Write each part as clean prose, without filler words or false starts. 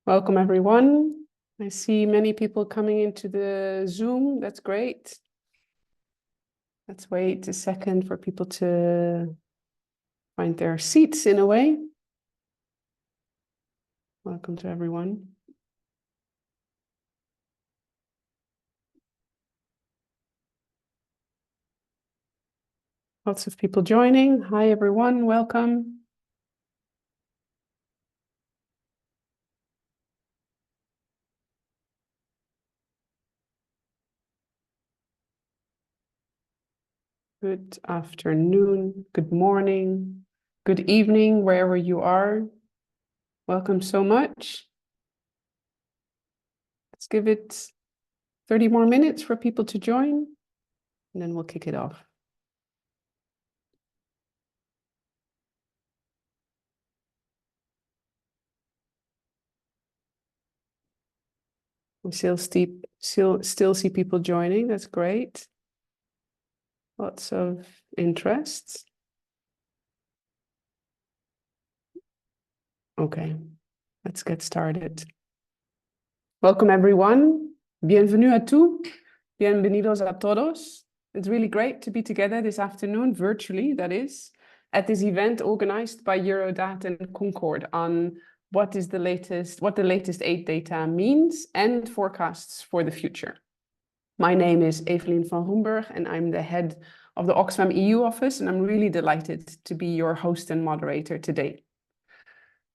Welcome, everyone. I see many people coming into the Zoom. That's great. Let's wait a second for people to find their seats in a way. Welcome to everyone. Lots of people joining. Hi, everyone. Welcome. Good afternoon, good morning, good evening, wherever you are. Welcome so much. Let's give it 30 more minutes for people to join, and then we'll kick it off. We still see people joining. That's great. Lots of interests. Okay, let's get started. Welcome, everyone. Bienvenue à tous. Bienvenidos a todos. It's really great to be together this afternoon, virtually, that is, at this event organized by Eurodad and Concord on what the latest aid data means and forecasts for the future. My name is Evelien van Roemburg, and I'm the head of the Oxfam EU office, and I'm really delighted to be your host and moderator today.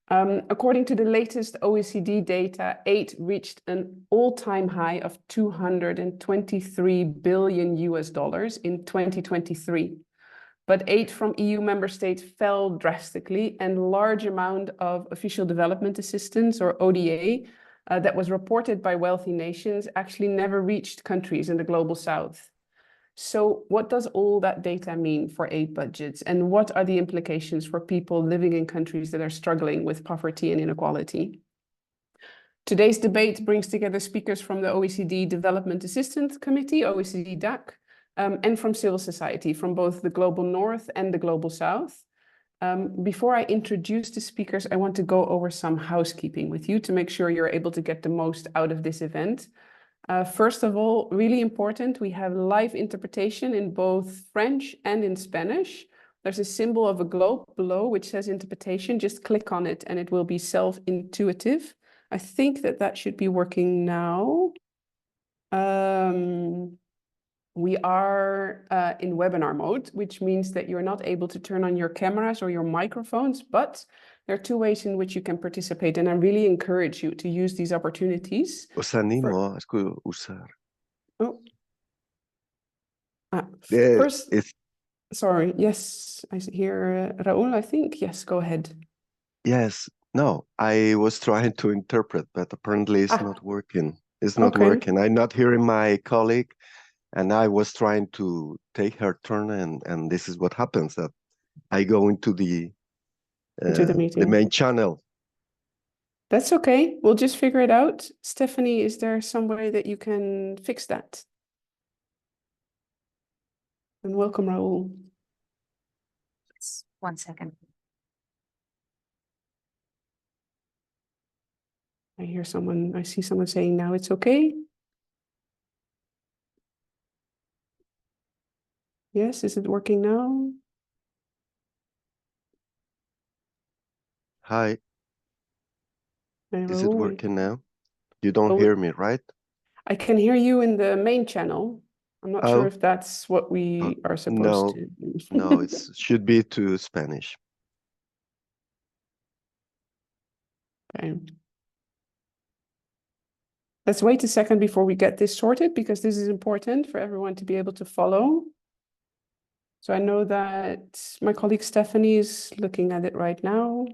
According to the latest OECD data, aid reached an all-time high of $223 billion in 2023. But aid from EU member states fell drastically, and large amount of official development assistance, or ODA, that was reported by wealthy nations actually never reached countries in the global south. So what does all that data mean for aid budgets, and what are the implications for people living in countries that are struggling with poverty and inequality? Today's debate brings together speakers from the OECD Development Assistance Committee, OECD-DAC, and from civil society, from both the global north and the global south. Before I introduce the speakers, I want to go over some housekeeping with you to make sure you're able to get the most out of this event. First of all, really important, we have live interpretation in both French and in Spanish. There's a symbol of a globe below which says interpretation. Just click on it and it will be self-intuitive. I think that should be working now. We are in webinar mode, which means that you're not able to turn on your cameras or your microphones, but there are two ways in which you can participate, and I really encourage you to use these opportunities. Os animo a usar. Oh. First, sorry, yes, I hear Raul, I think. Yes, go ahead. Yes, no, I was trying to interpret, but apparently it's not working. It's not working. I'm not hearing my colleague, and I was trying to take her turn, and this is what happens, that I go into the meeting, the main channel. That's okay. We'll just figure it out. Stephanie, is there some way that you can fix that? And welcome, Raul. Yes, 1 second. I see someone saying now it's okay. Yes, is it working now? Hi. Is it working now? You don't hear me, right? I can hear you in the main channel. I'm not sure if that's what we are supposed to do. No, it should be to Spanish. Okay. Let's wait a second before we get this sorted, because this is important for everyone to be able to follow. So I know that my colleague Stephanie is looking at it right now.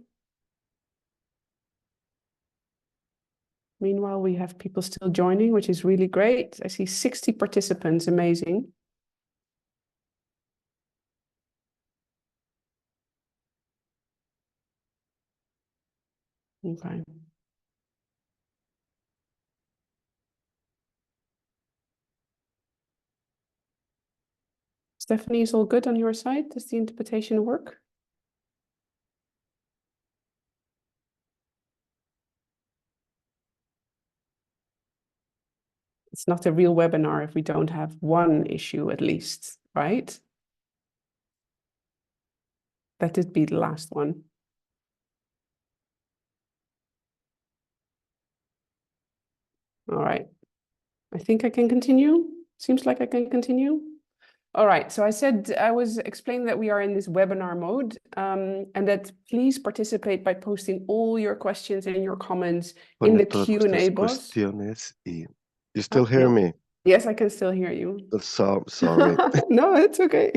Meanwhile, we have people still joining, which is really great. I see 60 participants, amazing. Okay. Stephanie, is all good on your side? Does the interpretation work? It's not a real webinar if we don't have one issue at least, right? Let it be the last one. All right. I think I can continue. Seems like I can continue. All right, so I said I was explaining that we are in this webinar mode and that please participate by posting all your questions and your comments in the Q&A box. You still hear me? Yes, I can still hear you. So sorry. No, it's okay.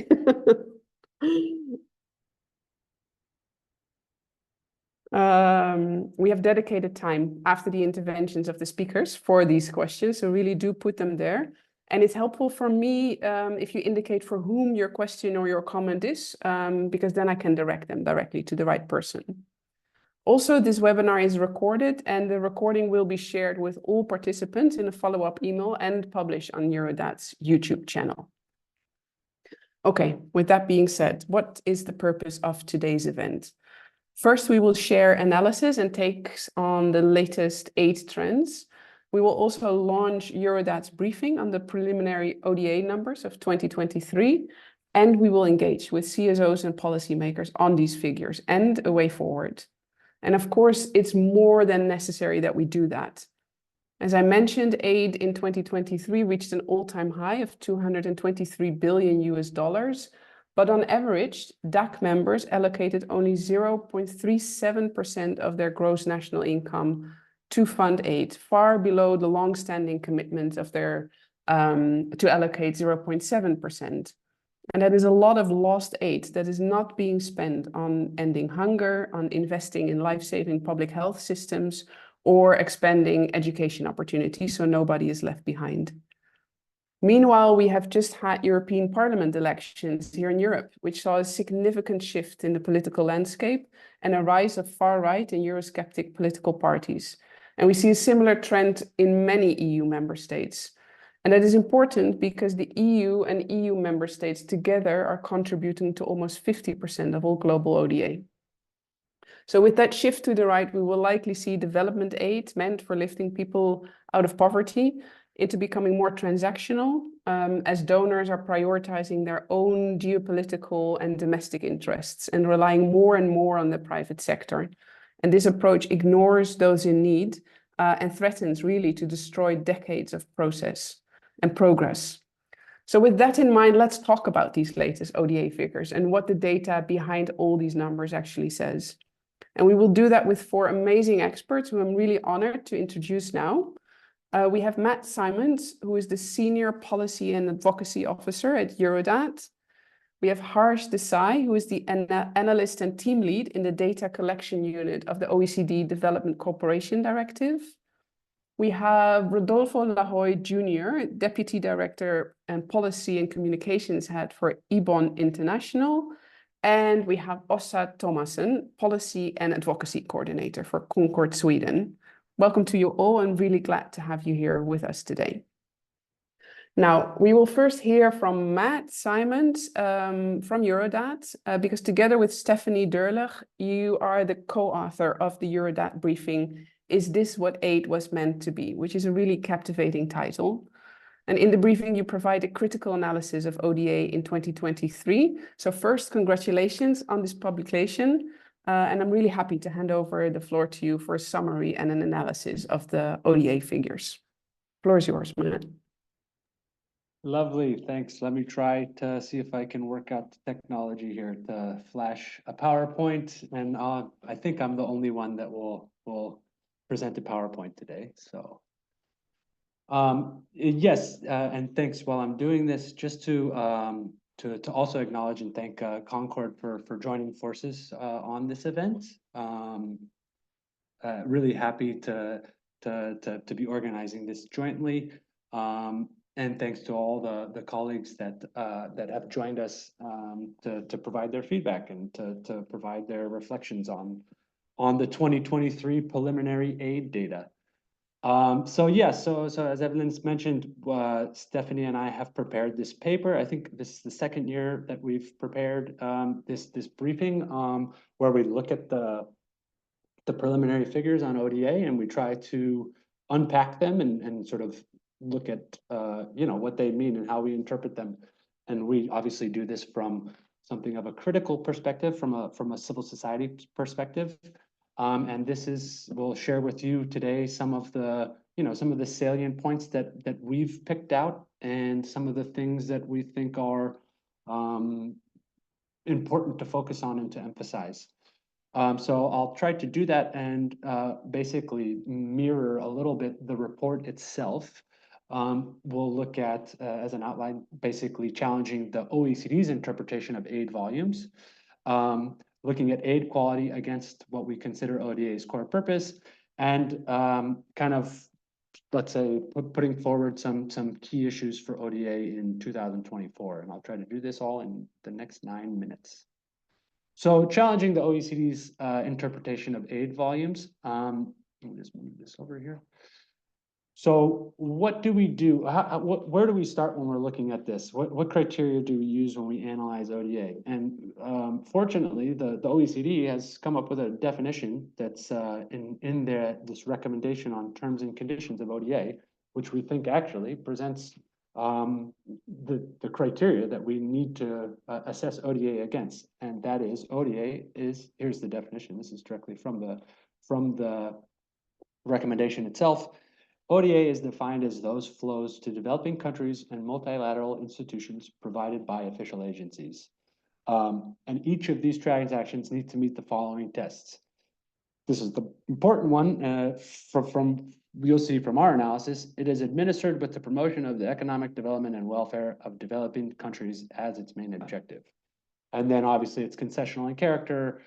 We have dedicated time after the interventions of the speakers for these questions, so really do put them there. And it's helpful for me if you indicate for whom your question or your comment is, because then I can direct them directly to the right person. Also, this webinar is recorded and the recording will be shared with all participants in a follow-up email and published on Eurodad's YouTube channel. Okay, with that being said, what is the purpose of today's event? First, we will share analysis and takes on the latest 8 trends. We will also launch Eurodad's briefing on the preliminary ODA numbers of 2023, and we will engage with CSOs and policymakers on these figures and a way forward. And of course, it's more than necessary that we do that. As I mentioned, aid in 2023 reached an all-time high of $223 billion, but on average, DAC members allocated only 0.37% of their gross national income to fund aid, far below the long-standing commitment of their to allocate 0.7%. And that is a lot of lost aid that is not being spent on ending hunger, on investing in life-saving public health systems, or expanding education opportunities, so nobody is left behind. Meanwhile, we have just had European Parliament elections here in Europe, which saw a significant shift in the political landscape and a rise of far-right and Eurosceptic political parties. And we see a similar trend in many EU member states. And that is important because the EU and EU member states together are contributing to almost 50% of all global ODA. So with that shift to the right, we will likely see development aid meant for lifting people out of poverty into becoming more transactional, as donors are prioritizing their own geopolitical and domestic interests and relying more and more on the private sector. And this approach ignores those in need and threatens really to destroy decades of process and progress. So with that in mind, let's talk about these latest ODA figures and what the data behind all these numbers actually says. And we will do that with 4 amazing experts who I'm really honored to introduce now. We have Matt Simons, who is the Senior Policy and Advocacy Officer at Eurodad. We have Harsh Desai, who is the Analyst and Team Lead in the Data Collection Unit of the OECD Development Cooperation Directive. We have Rodolfo Lahoy Jr., Deputy Director and Policy and Communications Head for IBON International. And we have Åsa Thomasen, Policy and Advocacy Coordinator for Concord, Sweden. Welcome to you all. I'm really glad to have you here with us today. Now, we will first hear from Matt Simons from Eurodad, because together with Stephanie Durlich, you are the co-author of the Eurodad briefing, Is This What Aid Was Meant to Be?, which is a really captivating title. And in the briefing, you provide a critical analysis of ODA in 2023. So first, congratulations on this publication. And I'm really happy to hand over the floor to you for a summary and an analysis of the ODA figures. The floor is yours, Matt. Lovely, thanks. Let me try to see if I can work out the technology here to flash a PowerPoint. And I think I'm the only one that will present a PowerPoint today. So yes, and thanks. While I'm doing this, just to also acknowledge and thank Concord for joining forces on this event. Really happy to be organizing this jointly. And thanks to all the colleagues that have joined us to provide their feedback and to provide their reflections on the 2023 preliminary aid data. So as Evelyn's mentioned, Stephanie and I have prepared this paper. I think this is the second year that we've prepared this briefing where we look at the preliminary figures on ODA and we try to unpack them and sort of look at, what they mean and how we interpret them. And we obviously do this from something of a critical perspective, from a civil society perspective. And we'll share with you today some of the salient points that we've picked out and some of the things that we think are important to focus on and to emphasize. So I'll try to do that and basically mirror a little bit the report itself. We'll look at, as an outline, basically challenging the OECD's interpretation of aid volumes, looking at aid quality against what we consider ODA's core purpose, and kind of, let's say, putting forward some key issues for ODA in 2024. And I'll try to do this all in the next 9 minutes. So challenging the OECD's interpretation of aid volumes. Let me just move this over here. So what do we do? Where do we start when we're looking at this? What criteria do we use when we analyze ODA? And fortunately, the OECD has come up with a definition that's in this recommendation on terms and conditions of ODA, which we think actually presents the criteria that we need to assess ODA against. And that is, ODA is, here's the definition. This is directly from the recommendation itself. ODA is defined as those flows to developing countries and multilateral institutions provided by official agencies. And each of these transactions needs to meet the following tests. This is the important one. You'll see from our analysis, it is administered with the promotion of the economic development and welfare of developing countries as its main objective. And then obviously it's concessional in character.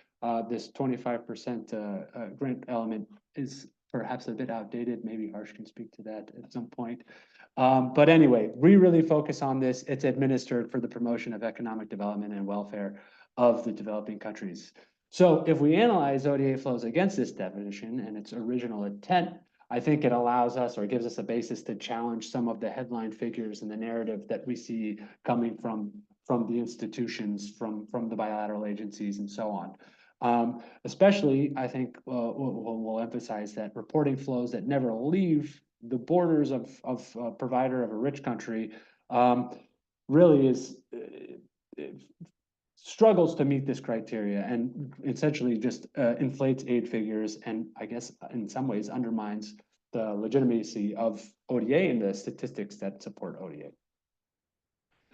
This 25% grant element is perhaps a bit outdated. Maybe Harsh can speak to that at some point. But anyway, we really focus on this. It's administered for the promotion of economic development and welfare of the developing countries. So if we analyze ODA flows against this definition and its original intent, I think it allows us, or gives us a basis to challenge some of the headline figures and the narrative that we see coming from the institutions, from the bilateral agencies and so on. Especially, I think we'll emphasize that reporting flows that never leave the borders of a provider of a rich country really struggles to meet this criteria and essentially just inflates aid figures, and I guess in some ways undermines the legitimacy of ODA and the statistics that support ODA.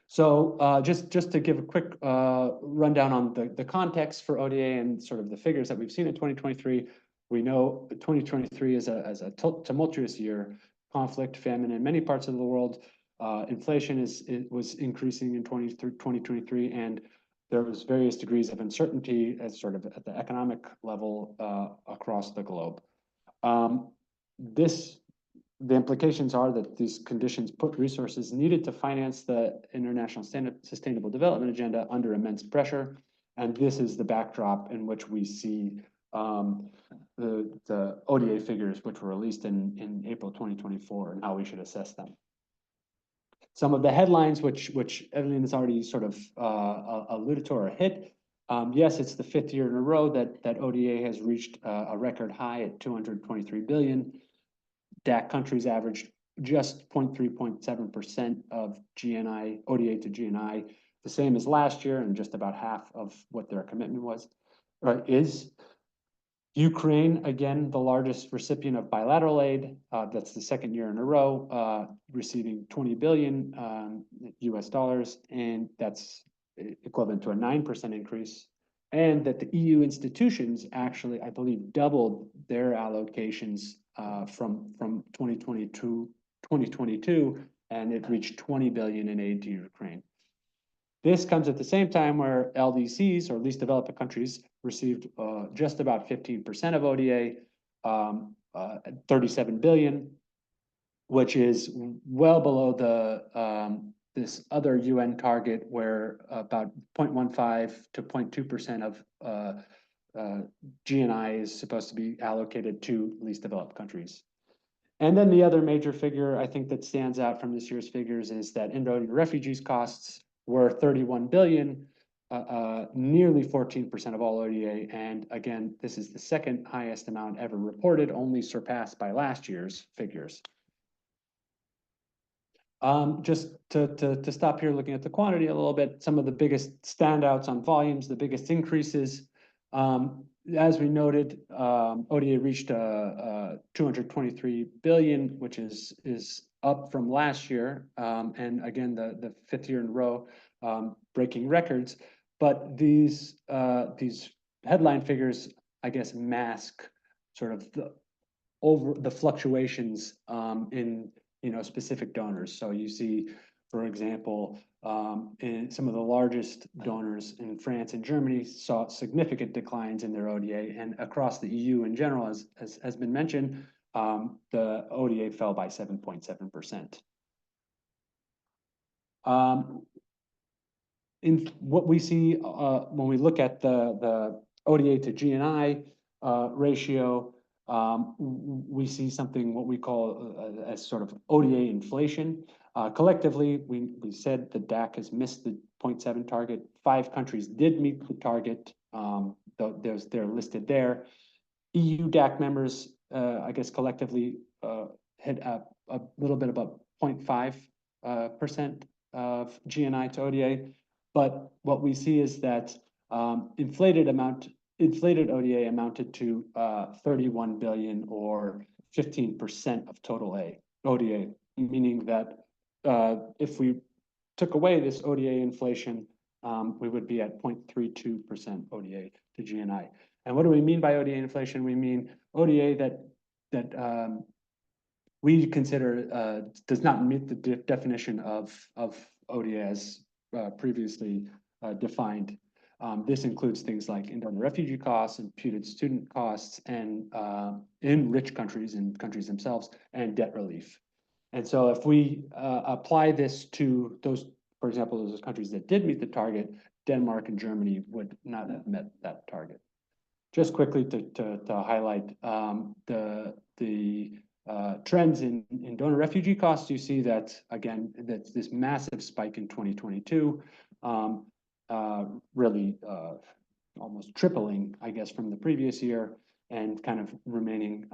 So just to give a quick rundown on the context for ODA and sort of the figures that we've seen in 2023, we know 2023 is a tumultuous year, conflict, famine in many parts of the world. Inflation was increasing in 2023, and there was various degrees of uncertainty as sort of at the economic level across the globe. The implications are that these conditions put resources needed to finance the International Sustainable Development Agenda under immense pressure. And this is the backdrop in which we see the ODA figures, which were released in April 2024, and how we should assess them. Some of the headlines, which Evelyn has already sort of alluded to or hit. Yes, it's the 5th year in a row that ODA has reached a record high at 223 billion. DAC countries averaged just 0.7% of GNI, ODA to GNI, the same as last year, and just about half of what their commitment is. Ukraine, again, the largest recipient of bilateral aid. That's the 2nd year in a row, receiving 20 billion US dollars, and that's equivalent to a 9% increase. And that the EU institutions actually, I believe, doubled their allocations from 2022, and it reached 20 billion in aid to Ukraine. This comes at the same time where LDCs, or least developed countries, received just about 15% of ODA, 37 billion, which is well below this other UN target where about 0.15 to 0.2% of GNI is supposed to be allocated to least developed countries. And then the other major figure I think that stands out from this year's figures is that Indo refugees costs were 31 billion, nearly 14% of all ODA. And again, this is the 2nd highest amount ever reported, only surpassed by last year's figures. Just to stop here, looking at the quantity a little bit, some of the biggest standouts on volumes, the biggest increases. As we noted, ODA reached 223 billion, which is up from last year, and again the fifth year in a row breaking records. But these headline figures, I guess, mask sort of the fluctuations in specific donors. So you see, for example, in some of the largest donors in France and Germany saw significant declines in their ODA, and across the EU in general, as has been mentioned, the ODA fell by 7.7%. In what we see when we look at the ODA to GNI ratio, we see something what we call as sort of ODA inflation. Collectively, we said the DAC has missed the 0.7 target. 5 countries did meet the target. They're listed there. EU DAC members, I guess collectively, hit a little bit above 0.5% of GNI to ODA. But what we see is that inflated ODA amounted to 31 billion, or 15% of total ODA, meaning that if we took away this ODA inflation, we would be at 0.32% ODA to GNI. And what do we mean by ODA inflation? We mean ODA that we consider does not meet the definition of ODA as previously defined. This includes things like in-donor refugee costs, imputed student costs, and in rich countries and countries themselves, and debt relief. And so if we apply this to those, for example, those countries that did meet the target, Denmark and Germany would not have met that target. Just quickly to highlight the trends in donor refugee costs, you see that, again, that's this massive spike in 2022, really almost tripling, I guess, from the previous year, and kind of remaining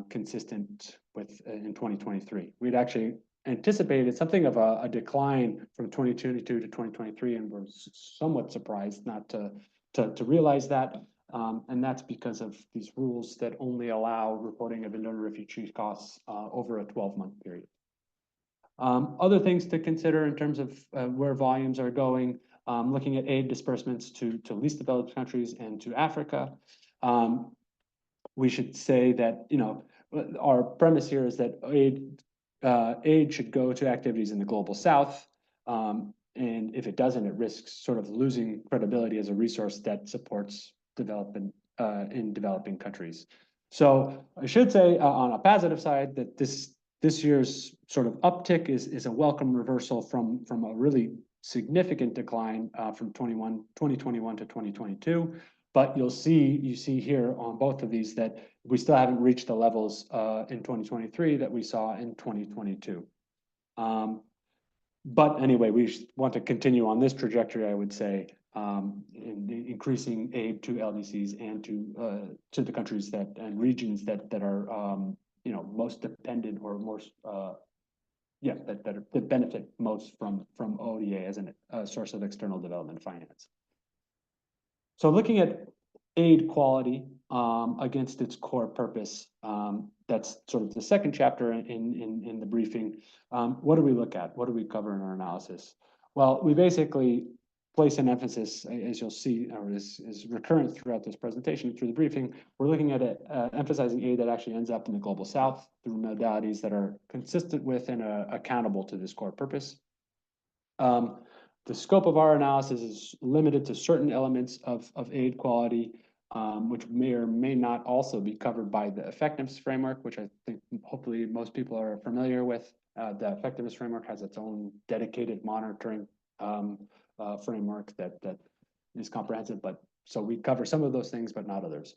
consistent with in 2023. We'd actually anticipated something of a decline from 2022 to 2023, and we're somewhat surprised not to realize that. And that's because of these rules that only allow reporting of in-donor refugee costs over a 12-month period. Other things to consider in terms of where volumes are going, looking at aid disbursements to least developed countries and to Africa. We should say that, our premise here is that aid should go to activities in the global south. And if it doesn't, it risks sort of losing credibility as a resource that supports development in developing countries. So I should say on a positive side that this year's sort of uptick is a welcome reversal from a really significant decline from 2021 to 2022. But you see here on both of these that we still haven't reached the levels in 2023 that we saw in 2022. But anyway, we want to continue on this trajectory, I would say, in increasing aid to LDCs and to the countries and regions that are most dependent or most that benefit most from ODA as a source of external development finance. So looking at aid quality against its core purpose, that's sort of the second chapter in the briefing. What do we look at? What do we cover in our analysis? Well, we basically place an emphasis, as you'll see, or is recurrent throughout this presentation, through the briefing. We're looking at emphasizing aid that actually ends up in the global south through modalities that are consistent with and accountable to this core purpose. The scope of our analysis is limited to certain elements of aid quality, which may or may not also be covered by the effectiveness framework, which I think hopefully most people are familiar with. The effectiveness framework has its own dedicated monitoring framework that is comprehensive, but so we cover some of those things, but not others.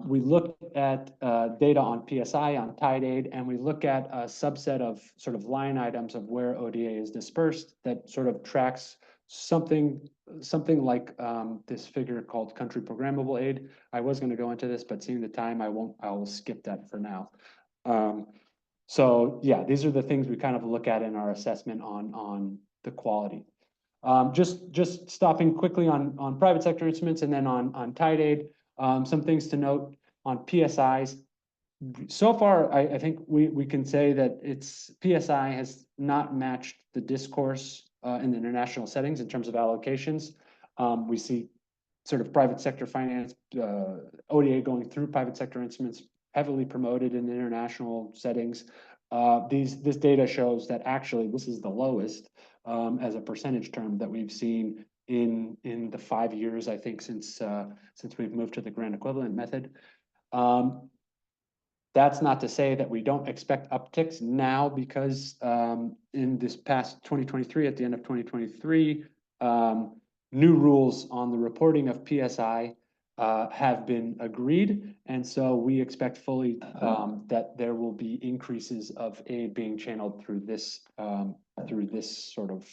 We look at data on PSI, on tied aid, and we look at a subset of sort of line items of where ODA is dispersed that sort of tracks something like this figure called country programmable aid. I was going to go into this, but seeing the time, I will skip that for now. So yeah, these are the things we kind of look at in our assessment on the quality. Just stopping quickly on private sector instruments and then on tied aid. Some things to note on PSIs. So far, I think we can say that PSI has not matched the discourse in the international settings in terms of allocations. We see sort of private sector finance, ODA going through private sector instruments, heavily promoted in the international settings. This data shows that actually this is the lowest as a percentage term that we've seen in the 5 years, I think, since we've moved to the grant equivalent method. That's not to say that we don't expect upticks now, because in this past 2023, at the end of 2023, new rules on the reporting of PSI have been agreed. And so we expect fully that there will be increases of aid being channeled through this sort of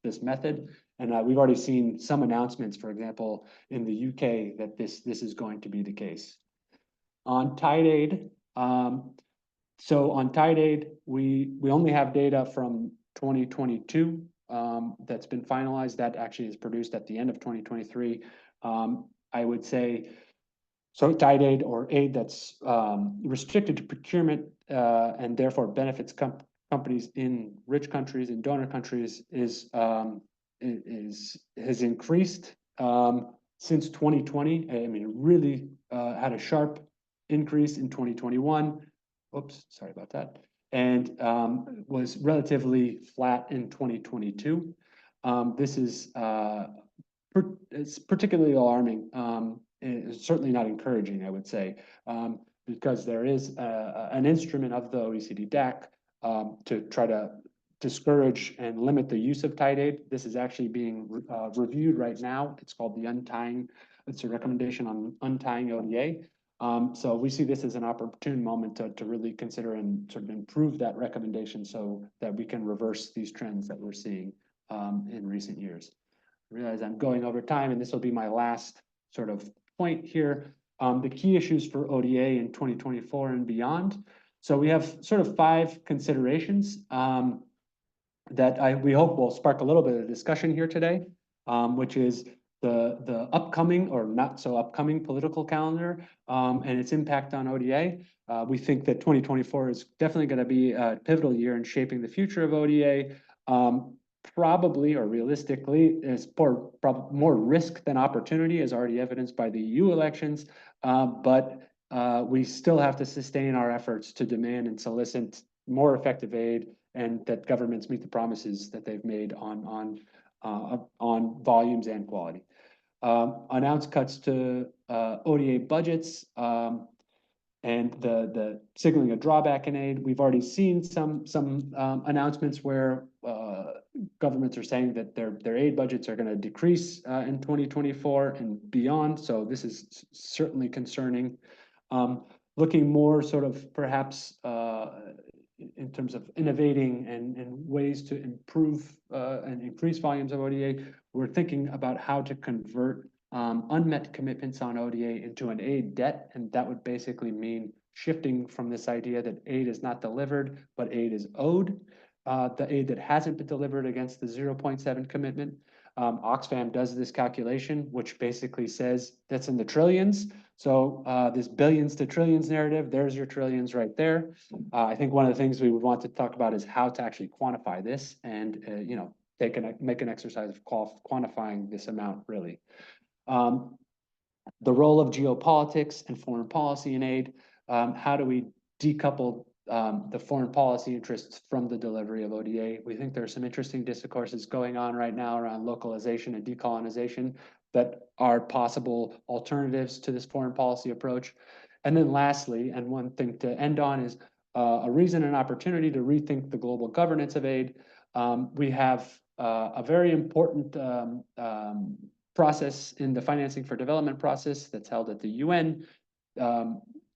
this method. And we've already seen some announcements, for example, in the UK, that this is going to be the case. On tied aid, so on tied aid, we only have data from 2022 that's been finalized. That actually is produced at the end of 2023. I would say, so tied aid, or aid that's restricted to procurement and therefore benefits companies in rich countries, in donor countries, has increased since 2020. I mean, it really had a sharp increase in 2021. Oops, sorry about that. And was relatively flat in 2022. This is it's particularly alarming. It's certainly not encouraging, I would say, because there is an instrument of the OECD-DAC to try to discourage and limit the use of tied aid. This is actually being reviewed right now. It's called the Untying. It's a recommendation on untying ODA. So we see this as an opportune moment to really consider and sort of improve that recommendation so that we can reverse these trends that we're seeing in recent years. I realize I'm going over time, and this will be my last sort of point here. The key issues for ODA in 2024 and beyond. So we have sort of 5 considerations that we hope will spark a little bit of discussion here today, which is the upcoming or not so upcoming political calendar and its impact on ODA. We think that 2024 is definitely going to be a pivotal year in shaping the future of ODA. Probably, or realistically, is more risk than opportunity, as already evidenced by the EU elections. But we still have to sustain our efforts to demand and solicit more effective aid, and that governments meet the promises that they've made on volumes and quality. Announced cuts to ODA budgets and the signaling a drawback in aid. We've already seen some announcements where governments are saying that their aid budgets are going to decrease in 2024 and beyond. So this is certainly concerning. Looking more sort of perhaps in terms of innovating and ways to improve and increase volumes of ODA, we're thinking about how to convert unmet commitments on ODA into an aid debt. And that would basically mean shifting from this idea that aid is not delivered, but aid is owed. The aid that hasn't been delivered against the 0.7 commitment. Oxfam does this calculation, which basically says that's in the trillions. So this billions to trillions narrative, there's your trillions right there. I think one of the things we would want to talk about is how to actually quantify this and, you know, make an exercise of quantifying this amount really. The role of geopolitics and foreign policy in aid. How do we decouple the foreign policy interests from the delivery of ODA? We think there are some interesting discourses going on right now around localization and decolonization that are possible alternatives to this foreign policy approach. And then lastly, and one thing to end on, is a reason and opportunity to rethink the global governance of aid. We have a very important process in the financing for development process that's held at the UN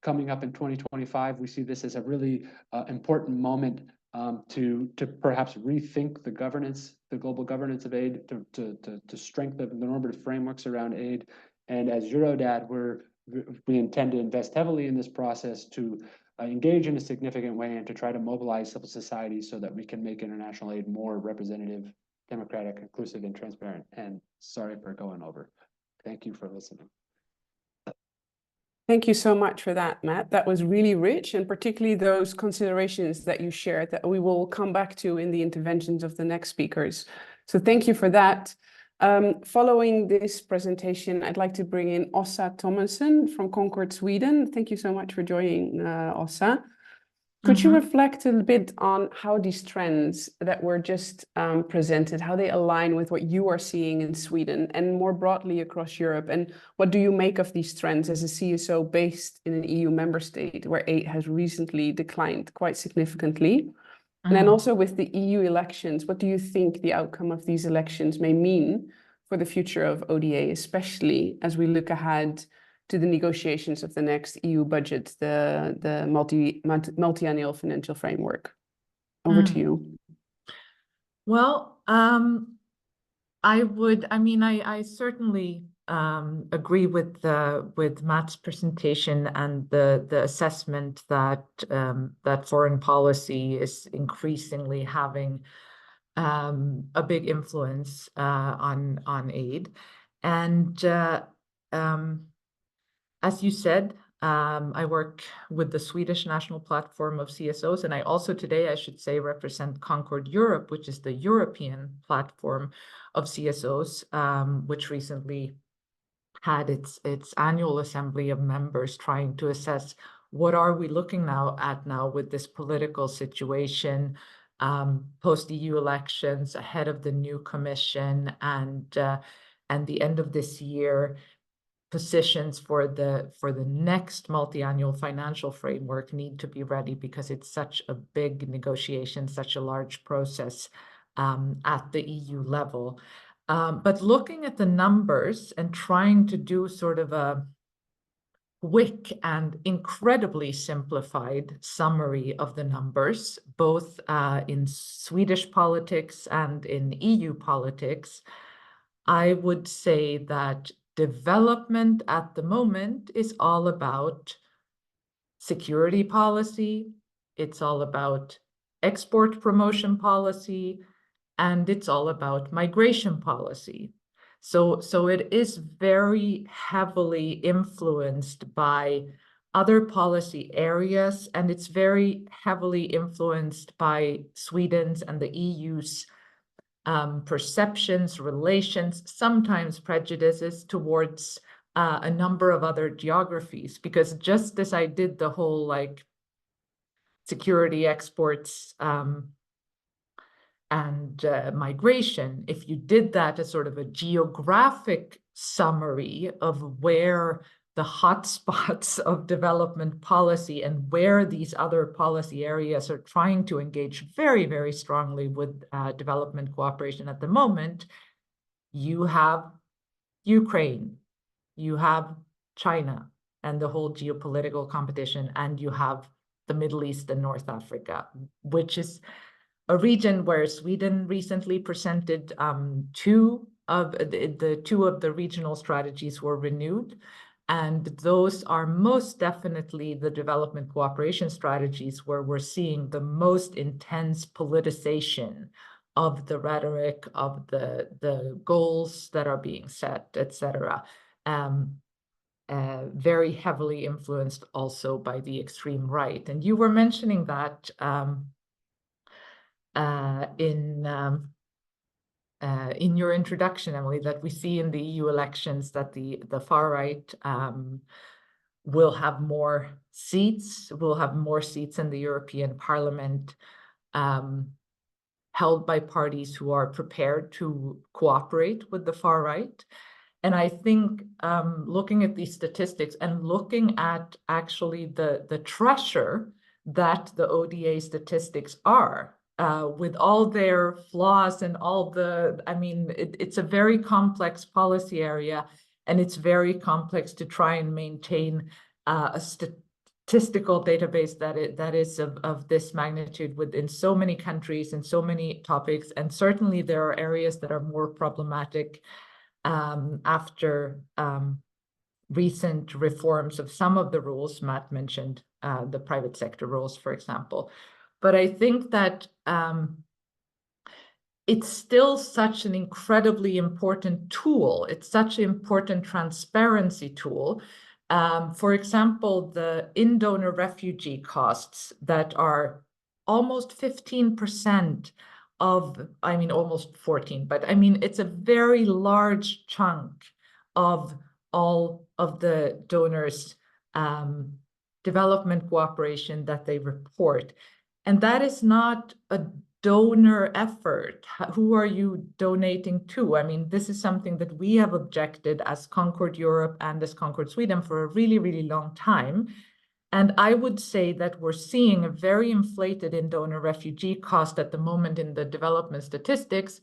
coming up in 2025. We see this as a really important moment to perhaps rethink the governance, the global governance of aid, to strengthen the normative frameworks around aid. And as Eurodad, we intend to invest heavily in this process to engage in a significant way and to try to mobilize civil society so that we can make international aid more representative, democratic, inclusive, and transparent. And sorry for going over. Thank you for listening. Thank you so much for that, Matt. That was really rich, and particularly those considerations that you shared that we will come back to in the interventions of the next speakers. So thank you for that. Following this presentation, I'd like to bring in Åsa Thomasson from Concord, Sweden. Thank you so much for joining, Åsa. Could you reflect a bit on how these trends that were just presented, how they align with what you are seeing in Sweden and more broadly across Europe? And what do you make of these trends as a CSO based in an EU member state where aid has recently declined quite significantly? And then also with the EU elections, what do you think the outcome of these elections may mean for the future of ODA, especially as we look ahead to the negotiations of the next EU budget, the multi-annual financial framework? Over to you. Well, I certainly agree with Matt's presentation and the assessment that that foreign policy is increasingly having a big influence on aid. And as you said, I work with the Swedish National Platform of CSOs, and I also today, I should say, represent Concord Europe, which is the European platform of CSOs, which recently had its annual assembly of members trying to assess what are we looking at now with this political situation post-EU elections, ahead of the new commission, and the end of this year. Positions for the next multi-annual financial framework need to be ready because it's such a big negotiation, such a large process at the EU level. But looking at the numbers and trying to do sort of a quick and incredibly simplified summary of the numbers, both in Swedish politics and in EU politics, I would say that development at the moment is all about security policy, it's all about export promotion policy, and it's all about migration policy. So it is very heavily influenced by other policy areas, and it's very heavily influenced by Sweden's and the EU's perceptions, relations, sometimes prejudices towards a number of other geographies. Because just as I did the whole security, exports, and migration, if you did that as sort of a geographic summary of where the hotspots of development policy and where these other policy areas are trying to engage very, very strongly with development cooperation at the moment, you have Ukraine, you have China and the whole geopolitical competition, and you have the Middle East and North Africa, which is a region where Sweden recently presented two of the regional strategies were renewed. And those are most definitely the development cooperation strategies where we're seeing the most intense politicization of the rhetoric, of the goals that are being set, etc. Very heavily influenced also by the extreme right. And you were mentioning that in your introduction, Emily, that we see in the EU elections that the far right will have more seats in the European Parliament, held by parties who are prepared to cooperate with the far right. And I think looking at these statistics and looking at actually the treasure that the ODA statistics are, with all their flaws and all it's a very complex policy area, and it's very complex to try and maintain a statistical database that is of this magnitude within so many countries and so many topics. And certainly there are areas that are more problematic after recent reforms of some of the rules. Matt mentioned the private sector rules, for example. But I think that it's still such an incredibly important tool. It's such an important transparency tool. For example, the in-donor refugee costs that are almost 15% of, I mean, almost 14, but I mean, it's a very large chunk of all of the donors' development cooperation that they report. And that is not a donor effort. Who are you donating to? I mean, this is something that we have objected as Concord Europe and as Concord Sweden for a really, really long time. And I would say that we're seeing a very inflated in-donor refugee cost at the moment in the development statistics,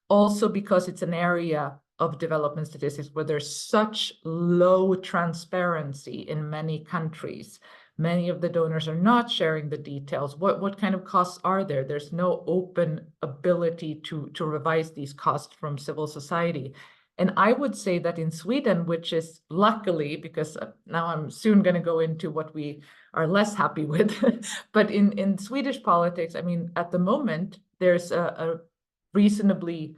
also because it's an area of development statistics where there's such low transparency in many countries. Many of the donors are not sharing the details. What kind of costs are there? There's no open ability to revise these costs from civil society. And I would say that in Sweden, which is luckily, because now I'm soon going to go into what we are less happy with, but in Swedish politics, I mean, at the moment, there's a reasonably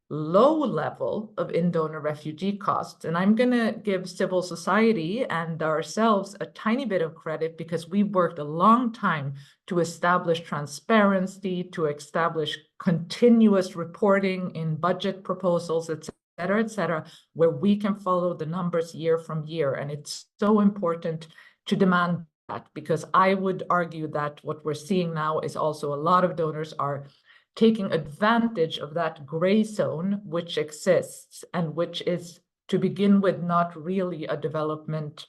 low level of in-donor refugee costs. And I'm going to give civil society and ourselves a tiny bit of credit because we worked a long time to establish transparency, to establish continuous reporting in budget proposals, et cetera, where we can follow the numbers year from year. And it's so important to demand that, because I would argue that what we're seeing now is also a lot of donors are taking advantage of that gray zone which exists and which is, to begin with, not really a development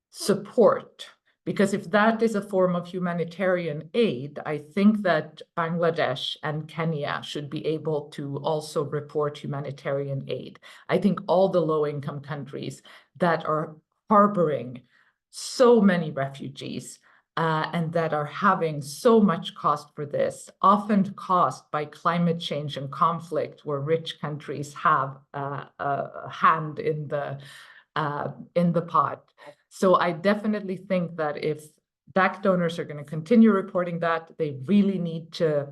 support. Because if that is a form of humanitarian aid, I think that Bangladesh and Kenya should be able to also report humanitarian aid. I think all the low-income countries that are harboring so many refugees and that are having so much cost for this, often caused by climate change and conflict, where rich countries have a hand in the pot. So I definitely think that if DAC donors are going to continue reporting that, they really need to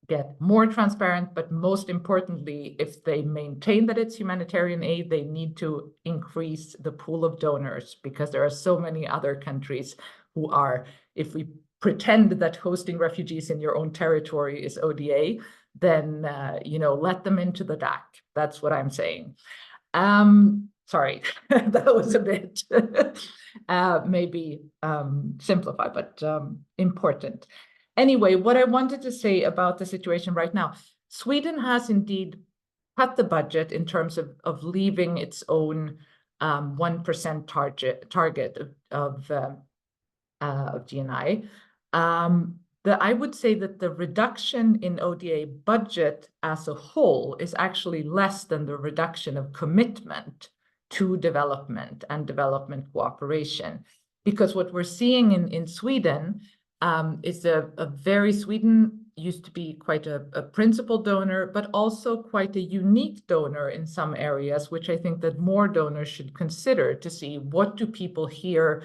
get more transparent, but most importantly, if they maintain that it's humanitarian aid, they need to increase the pool of donors, because there are so many other countries who are, if we pretend that hosting refugees in your own territory is ODA, then, let them into the DAC. That's what I'm saying. Sorry, that was a bit maybe simplified, but important. Anyway, what I wanted to say about the situation right now, Sweden has indeed cut the budget in terms of leaving its own 1% target of GNI. I would say that the reduction in ODA budget as a whole is actually less than the reduction of commitment to development and development cooperation. Because what we're seeing in Sweden is Sweden used to be quite a principal donor, but also quite a unique donor in some areas, which I think that more donors should consider to see what do people here,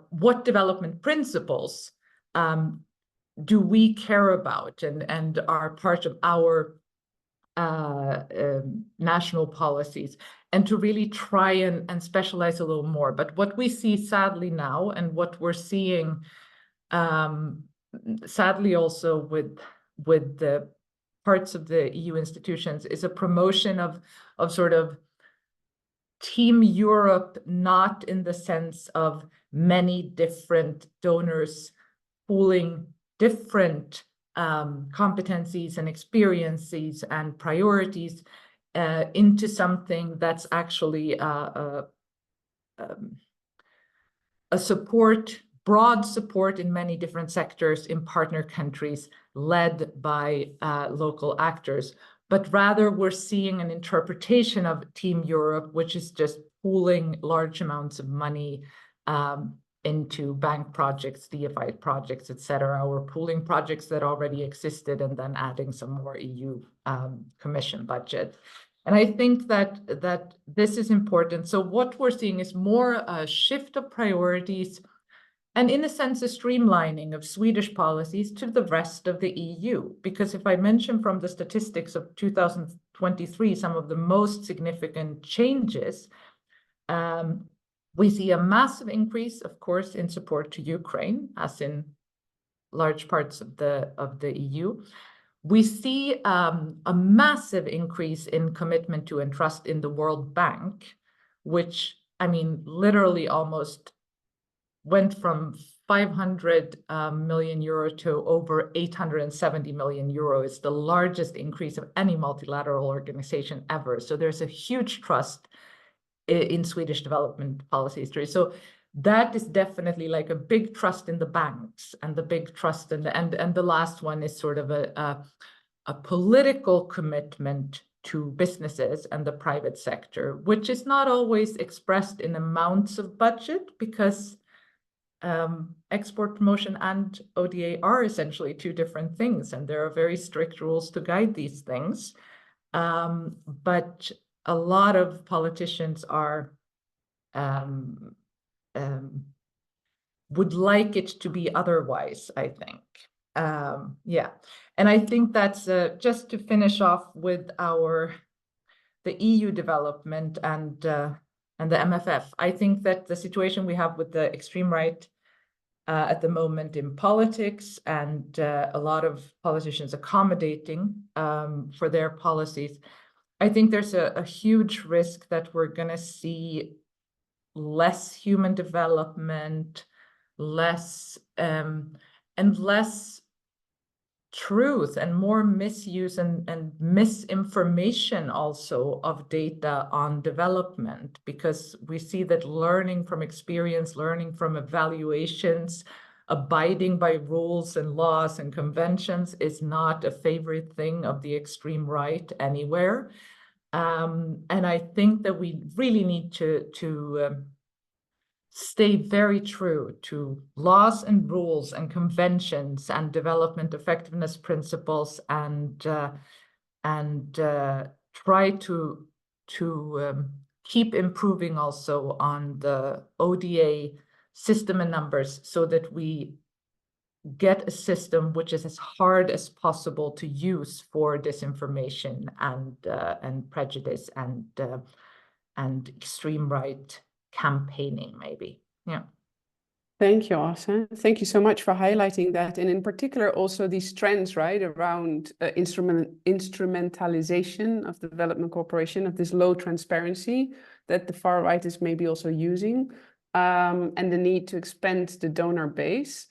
what development principles do we care about and are part of our national policies, and to really try and specialize a little more. But what we see sadly now, and what we're seeing sadly also with the parts of the EU institutions, is a promotion of sort of Team Europe, not in the sense of many different donors pooling different competencies and experiences and priorities into something that's actually a support, broad support in many different sectors in partner countries led by local actors. But rather we're seeing an interpretation of Team Europe, which is just pooling large amounts of money into bank projects, DFI projects, etc., or pooling projects that already existed and then adding some more EU Commission budget. And I think that this is important. So what we're seeing is more a shift of priorities and, in a sense, a streamlining of Swedish policies to the rest of the EU. Because if I mention from the statistics of 2023, some of the most significant changes, we see a massive increase, of course, in support to Ukraine, as in large parts of the EU. We see a massive increase in commitment to and trust in the World Bank, which, I mean, literally almost went from 500 million euro to over 870 million euro. It's the largest increase of any multilateral organization ever. So there's a huge trust in Swedish development policy history. So that is definitely like a big trust in the banks, and the big trust in and the last one is sort of a political commitment to businesses and the private sector, which is not always expressed in amounts of budget, because export promotion and ODA are essentially two different things, and there are very strict rules to guide these things. But a lot of politicians are would like it to be otherwise, I think. Yeah, and I think that's just to finish off with the EU development and the MFF. I think that the situation we have with the extreme right at the moment in politics, and a lot of politicians accommodating for their policies, I think there's a huge risk that we're going to see less human development, less and less truth, and more misuse and misinformation also of data on development, because we see that learning from experience, learning from evaluations, abiding by rules and laws and conventions is not a favorite thing of the extreme right anywhere. And I think that we really need to stay very true to laws and rules and conventions and development effectiveness principles, and try to keep improving also on the ODA system and numbers, so that we get a system which is as hard as possible to use for disinformation and prejudice and extreme right campaigning, maybe. Yeah. Thank you, Asa. Thank you so much for highlighting that. And in particular, also these trends, right, around instrumentalization of development cooperation, of this low transparency that the far right is maybe also using, and the need to expand the donor base.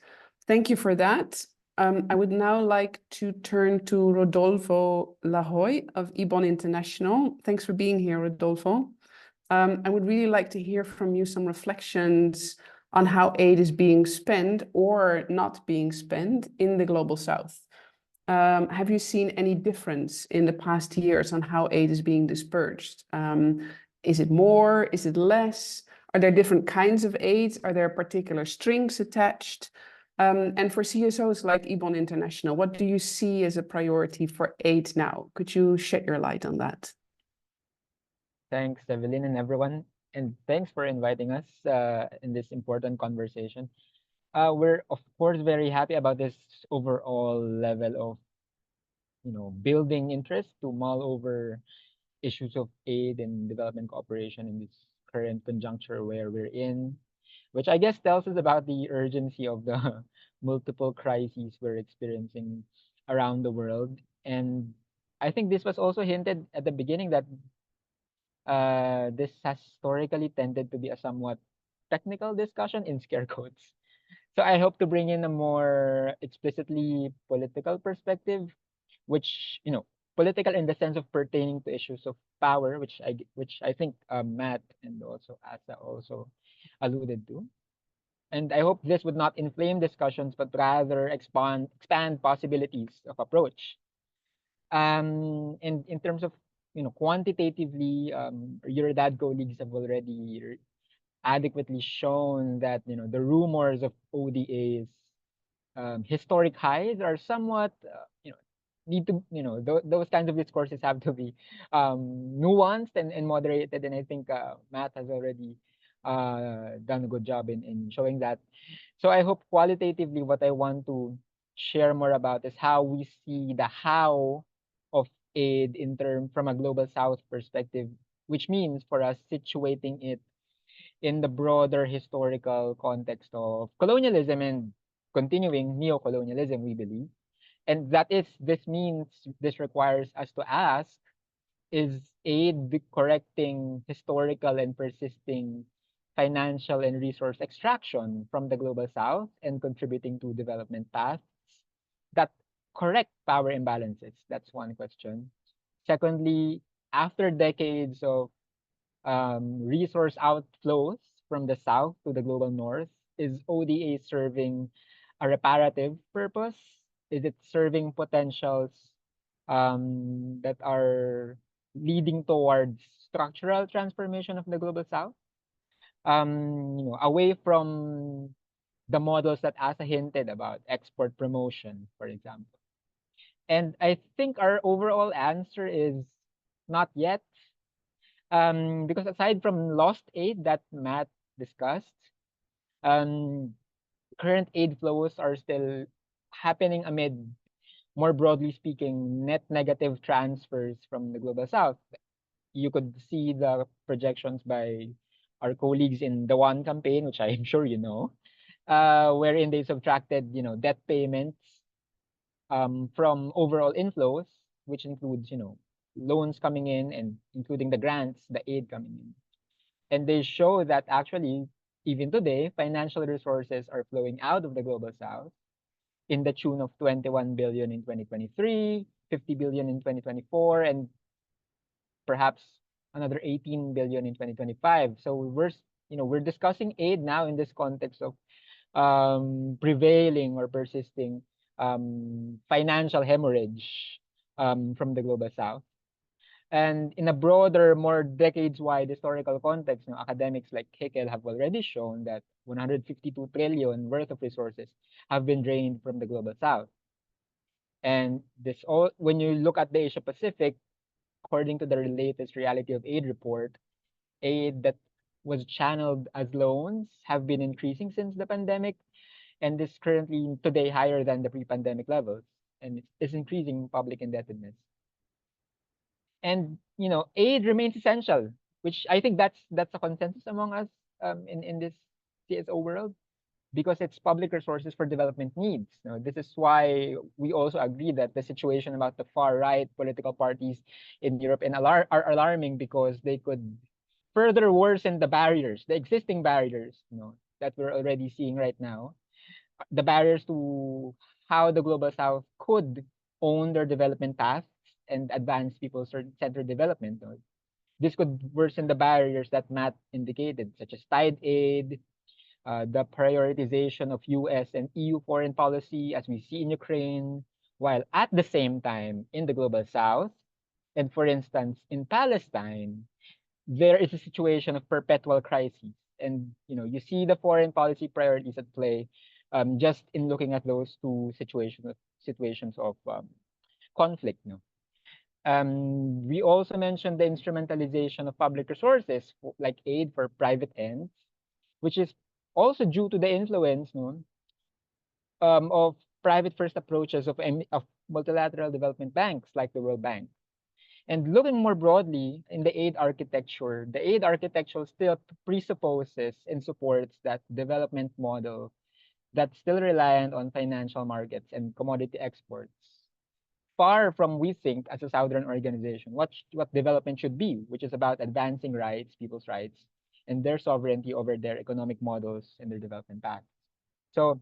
Thank you for that. I would now like to turn to Rodolfo Lahoy of IBON International. Thanks for being here, Rodolfo. I would really like to hear from you some reflections on how aid is being spent or not being spent in the Global South. Have you seen any difference in the past years on how aid is being dispersed? Is it more? Is it less? Are there different kinds of aid? Are there particular strings attached? And for CSOs like IBON International, what do you see as a priority for aid now? Could you shed your light on that? Thanks, Evelyn and everyone. And thanks for inviting us in this important conversation. We're, of course, very happy about this overall level of, building interest to mull over issues of aid and development cooperation in this current conjuncture where we're in, which I guess tells us about the urgency of the multiple crises we're experiencing around the world. And I think this was also hinted at the beginning that this has historically tended to be a somewhat technical discussion in scare quotes. So I hope to bring in a more explicitly political perspective, which, political in the sense of pertaining to issues of power, which I think Matt and also Asa also alluded to. And I hope this would not inflame discussions, but rather expand possibilities of approach. And in terms of quantitatively, Eurodad colleagues have already adequately shown that the rumors of ODA's historic highs are somewhat need to, those kinds of discourses have to be nuanced and moderated. And I think Matt has already done a good job in showing that. So I hope qualitatively what I want to share more about is how we see the how of aid from a global south perspective, which means for us situating it in the broader historical context of colonialism and continuing neo-colonialism, we believe. And this requires us to ask, is aid correcting historical and persisting financial and resource extraction from the global south and contributing to development paths that correct power imbalances? That's one question. Secondly, after decades of resource outflows from the south to the global north, is ODA serving a reparative purpose? Is it serving potentials that are leading towards structural transformation of the global south? Away from the models that Asa hinted about, export promotion, for example. And I think our overall answer is not yet. Because aside from lost aid that Matt discussed, current aid flows are still happening amid, more broadly speaking, net negative transfers from the global south. You could see the projections by our colleagues in the One campaign, which I'm sure you know, wherein they subtracted, debt payments from overall inflows, which includes, loans coming in and including the grants, the aid coming in. And they show that actually, even today, financial resources are flowing out of the global south in the tune of 21 billion in 2023, 50 billion in 2024, and perhaps another 18 billion in 2025. So we're discussing aid now in this context of prevailing or persisting financial hemorrhage from the global south. And in a broader, more decades-wide historical context, academics like Hickel have already shown that 152 trillion worth of resources have been drained from the global south. And when you look at the Asia Pacific, according to the latest Reality of Aid report, aid that was channeled as loans have been increasing since the pandemic, and is currently today higher than the pre-pandemic levels, and it's increasing public indebtedness. And aid remains essential, which I think that's a consensus among us in this CSO world, because it's public resources for development needs. This is why we also agree that the situation about the far right political parties in Europe are alarming, because they could further worsen the existing barriers, that we're already seeing right now, the barriers to how the global south could own their development paths and advance people-centered development. This could worsen the barriers that Matt indicated, such as tide aid, the prioritization of US and EU foreign policy, as we see in Ukraine, while at the same time in the global south, and for instance, in Palestine, there is a situation of perpetual crises. And you see the foreign policy priorities at play just in looking at those two situations of conflict. We also mentioned the instrumentalization of public resources, like aid for private ends, which is also due to the influence of private first approaches of multilateral development banks like the World Bank. And looking more broadly in the aid architecture still presupposes and supports that development model that's still reliant on financial markets and commodity exports. Far from, we think, as a Southern organization, what development should be, which is about advancing people's rights, and their sovereignty over their economic models and their development paths. So,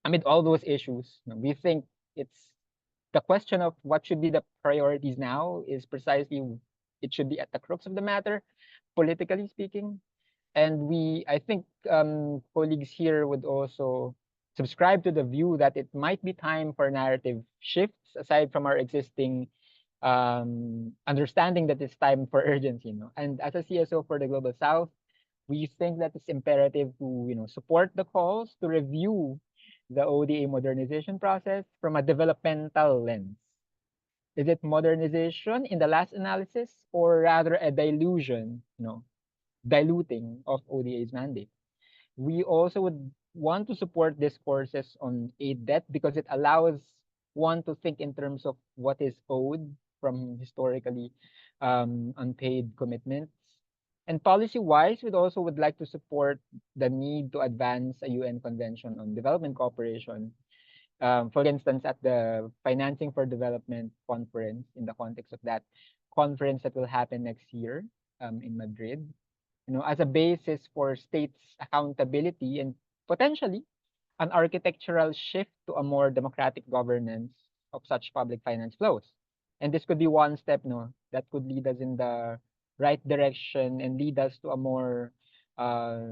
amid all those issues, we think it's the question of what should be the priorities now is precisely, it should be at the crux of the matter, politically speaking. And I think colleagues here would also subscribe to the view that it might be time for narrative shifts, aside from our existing understanding that it's time for urgency. And as a CSO for the Global South, we think that it's imperative to support the calls to review the ODA modernization process from a developmental lens. Is it modernization in the last analysis, or rather a dilution, diluting of ODA's mandate? We also would want to support discourses on aid debt because it allows one to think in terms of what is owed from historically unpaid commitments. And policy-wise, we'd also would like to support the need to advance a UN Convention on Development Cooperation. For instance, at the Financing for Development conference, in the context of that conference that will happen next year in Madrid, as a basis for states' accountability and potentially an architectural shift to a more democratic governance of such public finance flows. And this could be one step, that could lead us in the right direction and lead us to a more, a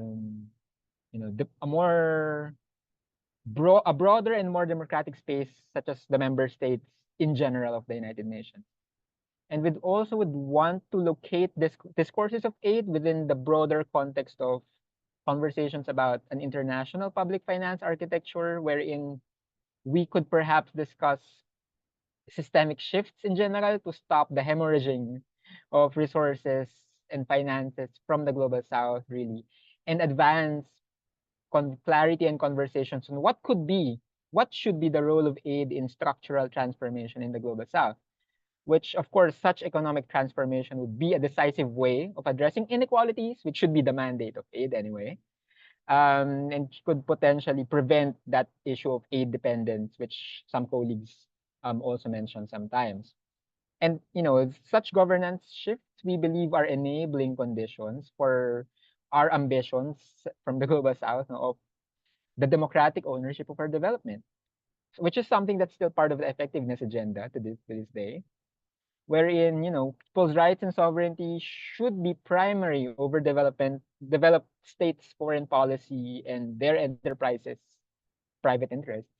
broader and more democratic space, such as the member states in general of the United Nations. And we also would want to locate discourses of aid within the broader context of conversations about an international public finance architecture, wherein we could perhaps discuss systemic shifts in general to stop the hemorrhaging of resources and finances from the global south, really, and advance clarity and conversations on what should be the role of aid in structural transformation in the global south, which, of course, such economic transformation would be a decisive way of addressing inequalities, which should be the mandate of aid anyway, and could potentially prevent that issue of aid dependence, which some colleagues also mentioned sometimes. And, such governance shifts, we believe, are enabling conditions for our ambitions from the global south of the democratic ownership of our development, which is something that's still part of the effectiveness agenda to this day, wherein, people's rights and sovereignty should be primary over developed states' foreign policy and their enterprises' private interests.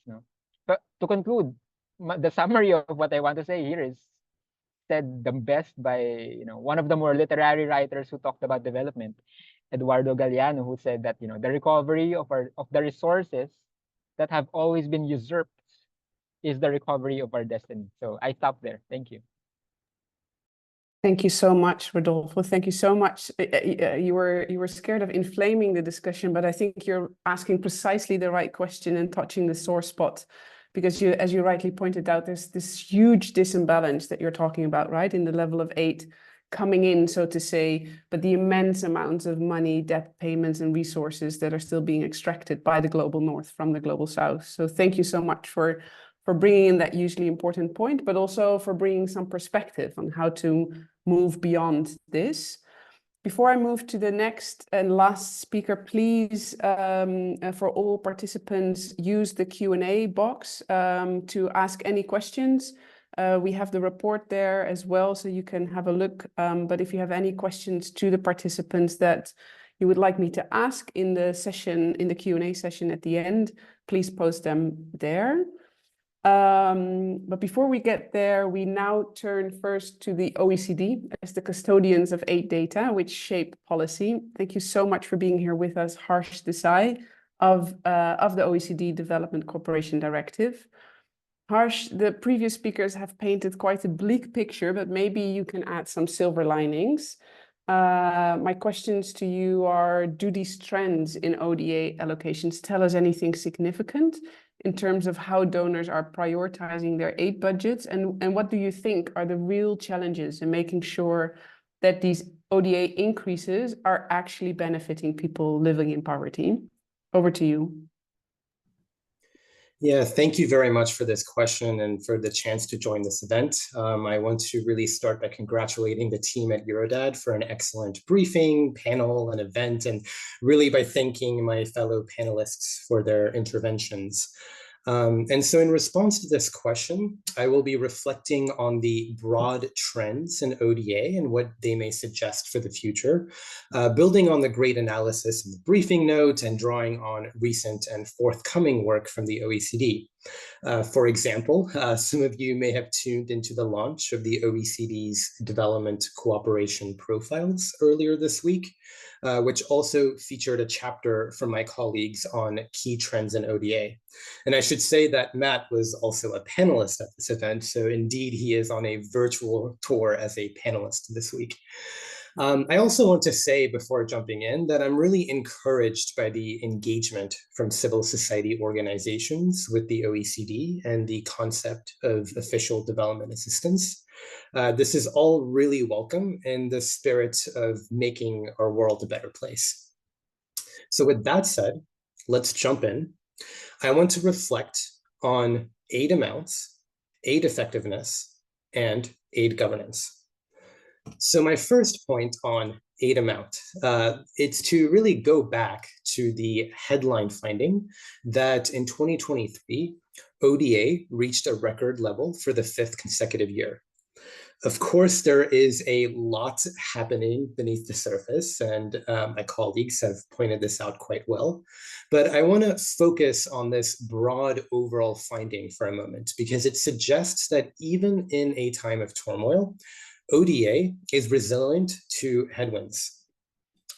But to conclude, the summary of what I want to say here is said the best by one of the more literary writers who talked about development, Eduardo Galeano, who said that the recovery of the resources that have always been usurped is the recovery of our destiny. So I stop there. Thank you. Thank you so much, Rodolfo. Thank you so much. You were scared of inflaming the discussion, but I think you're asking precisely the right question and touching the sore spot, because as you rightly pointed out, there's this huge disimbalance that you're talking about, right, in the level of aid coming in, so to say, but the immense amounts of money, debt payments, and resources that are still being extracted by the global north from the global south. So thank you so much for bringing in that hugely important point, but also for bringing some perspective on how to move beyond this. Before I move to the next and last speaker, please, for all participants, use the Q&A box to ask any questions. We have the report there as well, so you can have a look. But if you have any questions to the participants that you would like me to ask in the session, in the Q&A session at the end, please post them there. But before we get there, we now turn first to the OECD as the custodians of aid data, which shape policy. Thank you so much for being here with us, Harsh Desai of the OECD Development Cooperation Directive. Harsh, the previous speakers have painted quite a bleak picture, but maybe you can add some silver linings. My questions to you are, do these trends in ODA allocations tell us anything significant in terms of how donors are prioritizing their aid budgets? And what do you think are the real challenges in making sure that these ODA increases are actually benefiting people living in poverty? Over to you. Yeah, thank you very much for this question and for the chance to join this event. I want to really start by congratulating the team at Eurodad for an excellent briefing, panel, and event, and really by thanking my fellow panelists for their interventions. And so in response to this question, I will be reflecting on the broad trends in ODA and what they may suggest for the future, building on the great analysis of the briefing note and drawing on recent and forthcoming work from the OECD. For example, some of you may have tuned into the launch of the OECD's Development Cooperation Profiles earlier this week, which also featured a chapter from my colleagues on key trends in ODA. And I should say that Matt was also a panelist at this event, so indeed he is on a virtual tour as a panelist this week. I also want to say before jumping in that I'm really encouraged by the engagement from civil society organizations with the OECD and the concept of official development assistance. This is all really welcome in the spirit of making our world a better place. So with that said, let's jump in. I want to reflect on aid amounts, aid effectiveness, and aid governance. So my first point on aid amount, it's to really go back to the headline finding that in 2023, ODA reached a record level for the 5th consecutive year. Of course, there is a lot happening beneath the surface, and my colleagues have pointed this out quite well. But I want to focus on this broad overall finding for a moment, because it suggests that even in a time of turmoil, ODA is resilient to headwinds.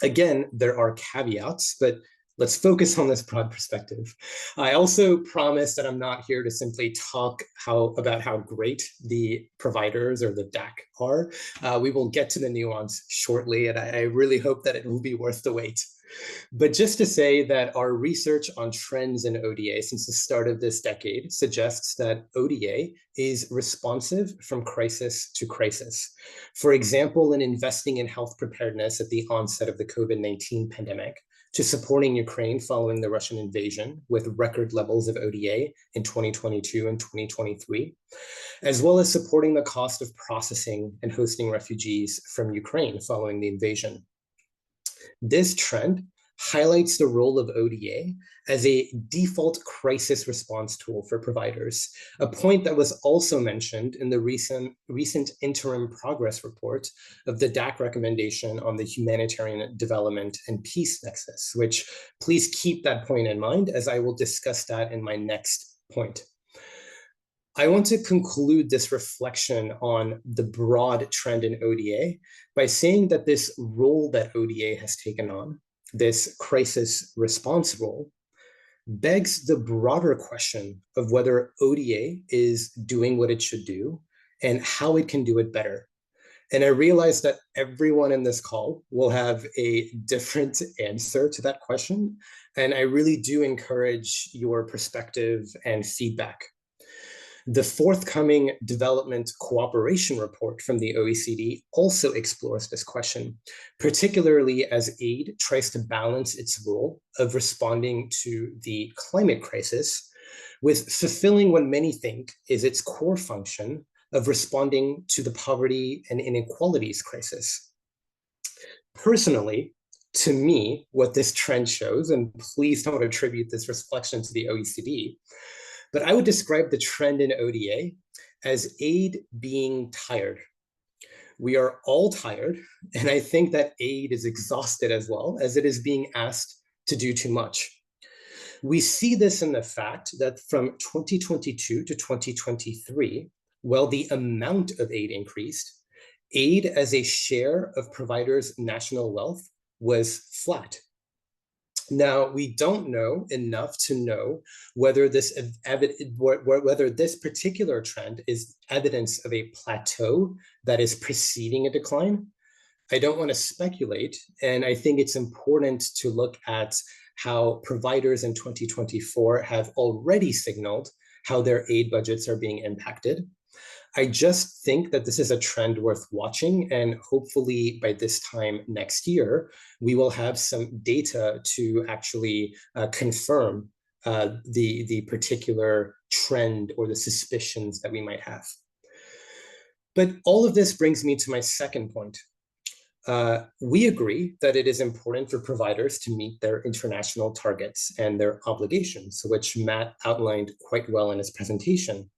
Again, there are caveats, but let's focus on this broad perspective. I also promise that I'm not here to simply talk about how great the providers or the DAC are. We will get to the nuance shortly, and I really hope that it will be worth the wait. But just to say that our research on trends in ODA since the start of this decade suggests that ODA is responsive from crisis to crisis. For example, in investing in health preparedness at the onset of the COVID-19 pandemic, to supporting Ukraine following the Russian invasion with record levels of ODA in 2022 and 2023, as well as supporting the cost of processing and hosting refugees from Ukraine following the invasion. This trend highlights the role of ODA as a default crisis response tool for providers, a point that was also mentioned in the recent interim progress report of the DAC recommendation on the humanitarian development and peace nexus, which please keep that point in mind as I will discuss that in my next point. I want to conclude this reflection on the broad trend in ODA by saying that this role that ODA has taken on, this crisis response role, begs the broader question of whether ODA is doing what it should do and how it can do it better. And I realize that everyone in this call will have a different answer to that question. And I really do encourage your perspective and feedback. The forthcoming development cooperation report from the OECD also explores this question, particularly as aid tries to balance its role of responding to the climate crisis with fulfilling what many think is its core function of responding to the poverty and inequalities crisis. Personally, to me, what this trend shows, and please don't attribute this reflection to the OECD, but I would describe the trend in ODA as aid being tired. We are all tired, and I think that aid is exhausted as well, as it is being asked to do too much. We see this in the fact that from 2022 to 2023, while the amount of aid increased, aid as a share of providers' national wealth was flat. Now, we don't know enough to know whether this particular trend is evidence of a plateau that is preceding a decline. I don't want to speculate, and I think it's important to look at how providers in 2024 have already signaled how their aid budgets are being impacted. I just think that this is a trend worth watching, and hopefully by this time next year, we will have some data to actually confirm the particular trend or the suspicions that we might have. But all of this brings me to my second point. We agree that it is important for providers to meet their international targets and their obligations, which Matt outlined quite well in his presentation.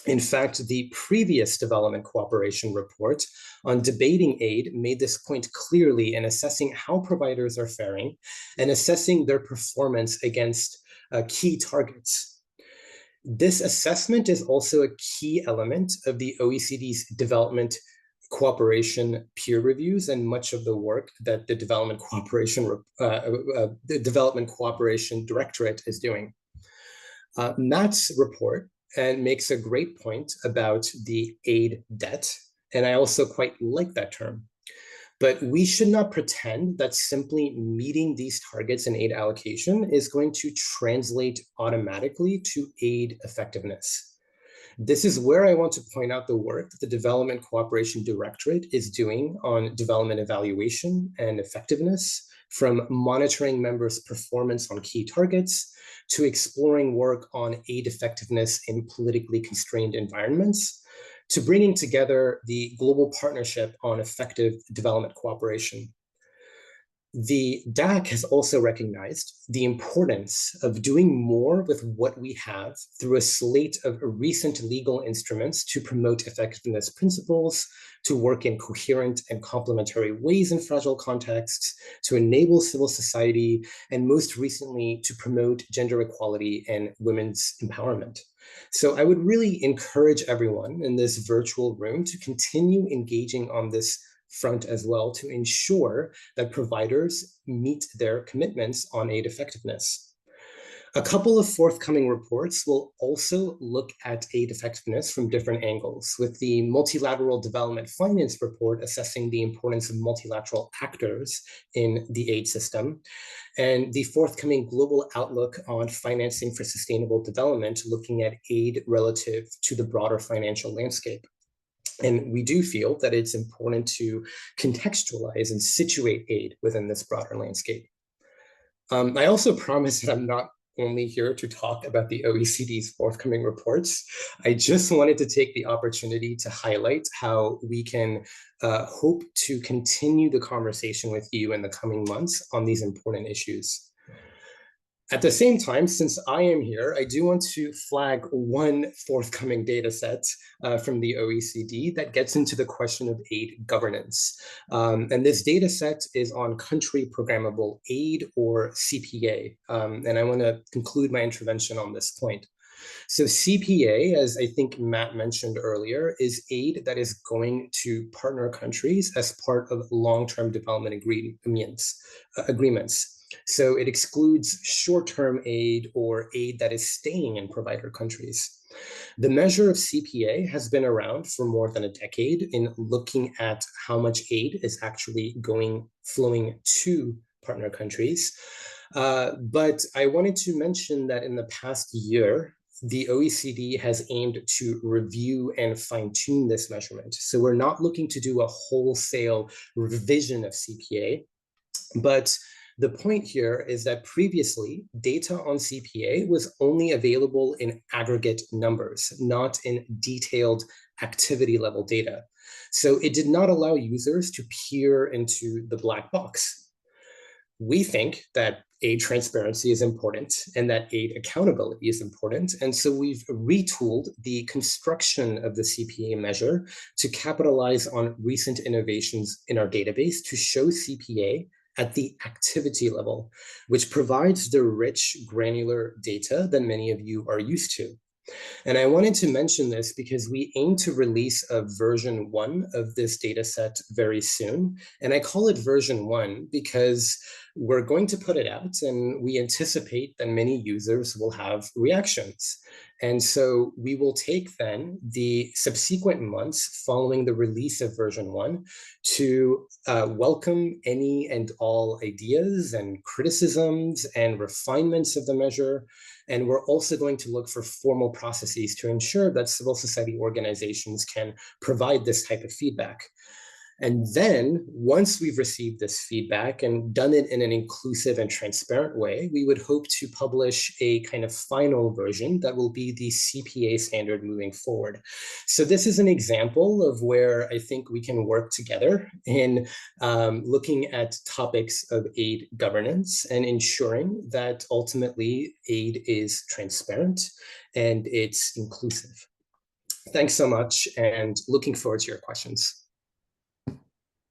In fact, the previous development cooperation report on debating aid made this point clearly in assessing how providers are faring and assessing their performance against key targets. This assessment is also a key element of the OECD's development cooperation peer reviews and much of the work that the Development Cooperation Directorate is doing. Matt's report makes a great point about the aid debt, and I also quite like that term. But we should not pretend that simply meeting these targets in aid allocation is going to translate automatically to aid effectiveness. This is where I want to point out the work that the Development Cooperation Directorate is doing on development evaluation and effectiveness, from monitoring members' performance on key targets to exploring work on aid effectiveness in politically constrained environments, to bringing together the global partnership on effective development cooperation. The DAC has also recognized the importance of doing more with what we have through a slate of recent legal instruments to promote effectiveness principles, to work in coherent and complementary ways in fragile contexts, to enable civil society, and most recently, to promote gender equality and women's empowerment. So I would really encourage everyone in this virtual room to continue engaging on this front as well, to ensure that providers meet their commitments on aid effectiveness. A couple of forthcoming reports will also look at aid effectiveness from different angles, with the Multilateral Development Finance Report assessing the importance of multilateral actors in the aid system, and the forthcoming Global Outlook on Financing for Sustainable Development looking at aid relative to the broader financial landscape. And we do feel that it's important to contextualize and situate aid within this broader landscape. I also promise that I'm not only here to talk about the OECD's forthcoming reports. I just wanted to take the opportunity to highlight how we can hope to continue the conversation with you in the coming months on these important issues. At the same time, since I am here, I do want to flag one forthcoming data set from the OECD that gets into the question of aid governance. And this data set is on country programmable aid, or CPA. And I want to conclude my intervention on this point. So CPA, as I think Matt mentioned earlier, is aid that is going to partner countries as part of long-term development agreements. So it excludes short-term aid or aid that is staying in provider countries. The measure of CPA has been around for more than a decade in looking at how much aid is actually flowing to partner countries. But I wanted to mention that in the past year, the OECD has aimed to review and fine-tune this measurement. So we're not looking to do a wholesale revision of CPA, but the point here is that previously, data on CPA was only available in aggregate numbers, not in detailed activity level data. So it did not allow users to peer into the black box. We think that aid transparency is important and that aid accountability is important. And so we've retooled the construction of the CPA measure to capitalize on recent innovations in our database to show CPA at the activity level, which provides the rich, granular data that many of you are used to. And I wanted to mention this because we aim to release a version 1 of this data set very soon. And I call it version 1 because we're going to put it out and we anticipate that many users will have reactions. And so we will take then the subsequent months following the release of version 1 to welcome any and all ideas and criticisms and refinements of the measure. And we're also going to look for formal processes to ensure that civil society organizations can provide this type of feedback. And then once we've received this feedback and done it in an inclusive and transparent way, we would hope to publish a kind of final version that will be the CPA standard moving forward. So this is an example of where I think we can work together in looking at topics of aid governance and ensuring that ultimately aid is transparent and it's inclusive. Thanks so much, and looking forward to your questions.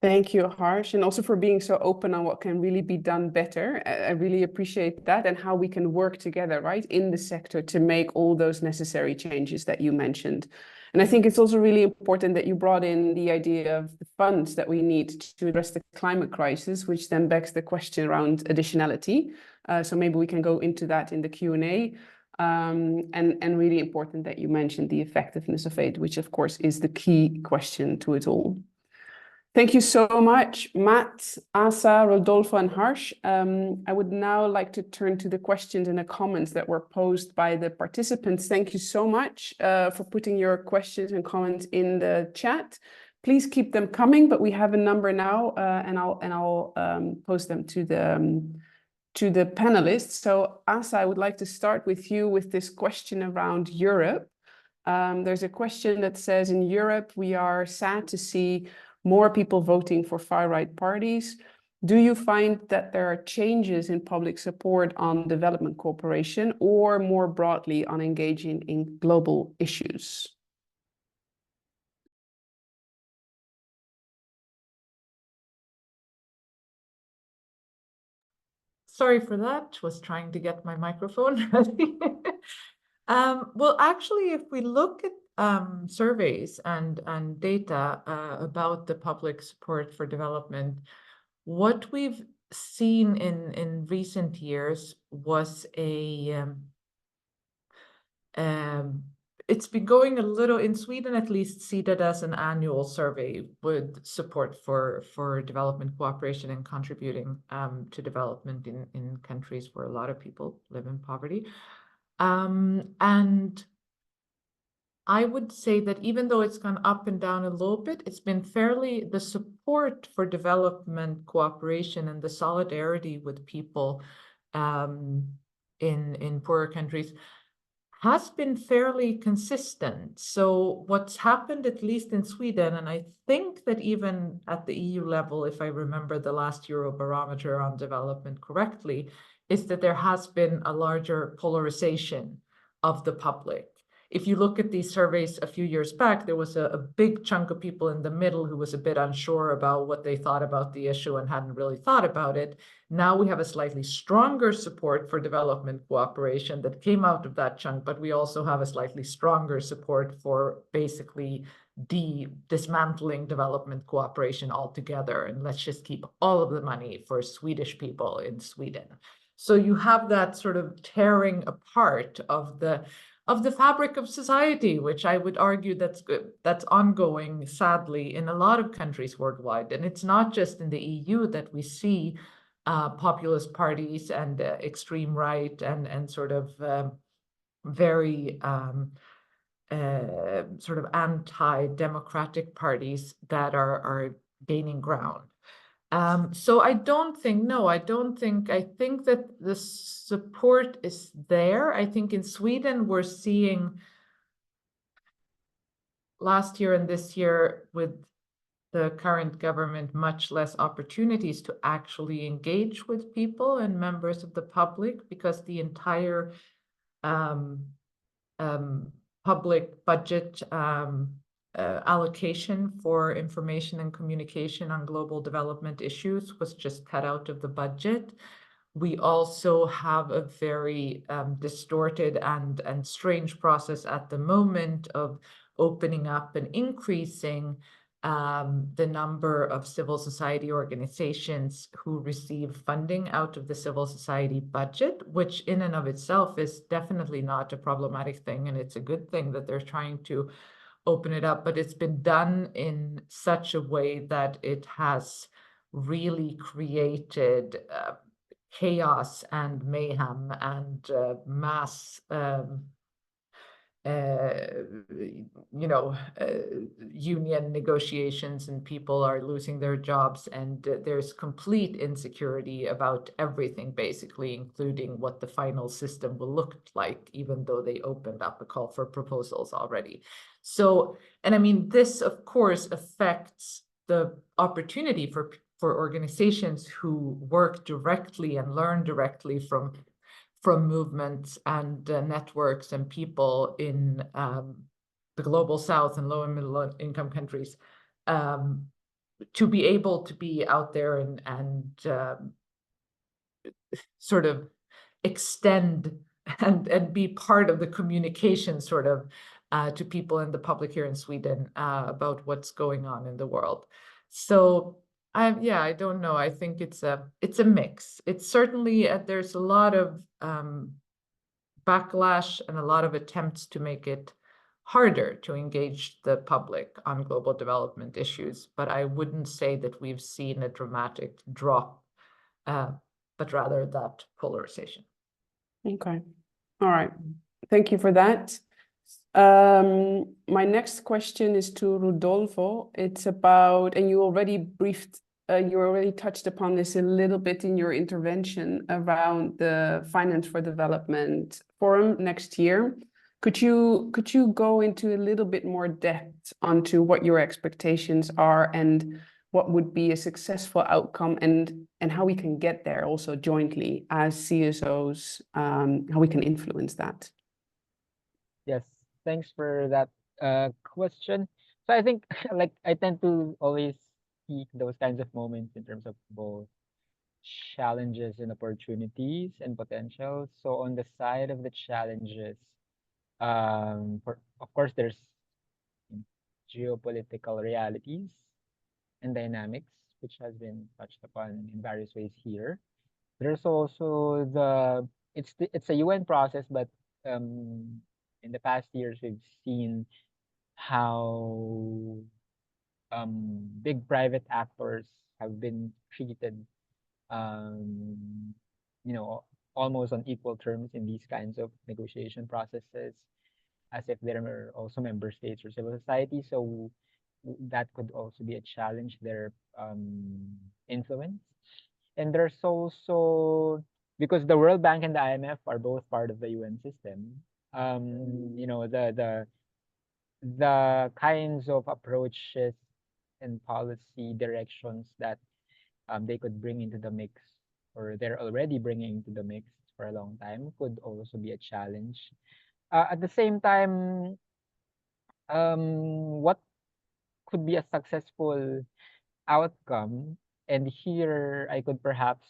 Thank you, Harsh, and also for being so open on what can really be done better. I really appreciate that, and how we can work together, right, in the sector to make all those necessary changes that you mentioned. And I think it's also really important that you brought in the idea of the funds that we need to address the climate crisis, which then begs the question around additionality. So maybe we can go into that in the Q&A. And really important that you mentioned the effectiveness of aid, which of course is the key question to it all. Thank you so much, Matt, Asa, Rodolfo, and Harsh. I would now like to turn to the questions and the comments that were posed by the participants. Thank you so much for putting your questions and comments in the chat. Please keep them coming, but we have a number now, and I'll post them to the panelists. So Asa, I would like to start with you with this question around Europe. There's a question that says, in Europe, we are sad to see more people voting for far-right parties. Do you find that there are changes in public support on development cooperation, or more broadly on engaging in global issues? Sorry for that, was trying to get my microphone ready. Well, actually, if we look at surveys and data about the public support for development, what we've seen in recent years was it's been going a little, in Sweden at least, seated as an annual survey with support for development cooperation and contributing to development in countries where a lot of people live in poverty. And I would say that even though it's gone up and down a little bit, it's been the support for development cooperation and the solidarity with people in poorer countries has been fairly consistent. So what's happened, at least in Sweden, and I think that even at the EU level, if I remember the last Eurobarometer on development correctly, is that there has been a larger polarization of the public. If you look at these surveys a few years back, there was a big chunk of people in the middle who was a bit unsure about what they thought about the issue and hadn't really thought about it. Now we have a slightly stronger support for development cooperation that came out of that chunk, but we also have a slightly stronger support for basically dismantling development cooperation altogether. And let's just keep all of the money for Swedish people in Sweden. So you have that sort of tearing apart of the fabric of society, which I would argue that's ongoing, sadly, in a lot of countries worldwide. And it's not just in the EU that we see populist parties and extreme right and sort of very sort of anti-democratic parties that are gaining ground. So I think that the support is there. I think in Sweden, we're seeing last year and this year with the current government, much less opportunities to actually engage with people and members of the public, because the entire public budget allocation for information and communication on global development issues was just cut out of the budget. We also have a very distorted and strange process at the moment of opening up and increasing the number of civil society organizations who receive funding out of the civil society budget, which in and of itself is definitely not a problematic thing. And it's a good thing that they're trying to open it up, but it's been done in such a way that it has really created chaos and mayhem and mass union negotiations, and people are losing their jobs, and there's complete insecurity about everything, basically, including what the final system will look like, even though they opened up a call for proposals already. So, and I mean, this of course affects the opportunity for organizations who work directly and learn directly from movements and networks and people in the global south and low and middle income countries, to be able to be out there and sort of extend and be part of the communication sort of to people in the public here in Sweden about what's going on in the world. So I don't know. I think it's a mix. It's certainly there's a lot of backlash and a lot of attempts to make it harder to engage the public on global development issues, but I wouldn't say that we've seen a dramatic drop, but rather that polarization. Okay. All right. Thank you for that. My next question is to Rodolfo. It's about, and you already touched upon this a little bit in your intervention around the Finance for Development Forum next year. Could you go into a little bit more depth onto what your expectations are and what would be a successful outcome and how we can get there also jointly as CSOs, how we can influence that? Yes, thanks for that question. So I think like I tend to always seek those kinds of moments in terms of both challenges and opportunities and potential. So on the side of the challenges, of course there's geopolitical realities and dynamics, which has been touched upon in various ways here. There's also it's a UN process, but in the past years we've seen how big private actors have been treated almost on equal terms in these kinds of negotiation processes, as if they're also member states or civil society. So that could also be a challenge, their influence. And there's also, because the World Bank and the IMF are both part of the UN system, the kinds of approaches and policy directions that they could bring into the mix, or they're already bringing into the mix for a long time, could also be a challenge. At the same time, what could be a successful outcome, and here I could perhaps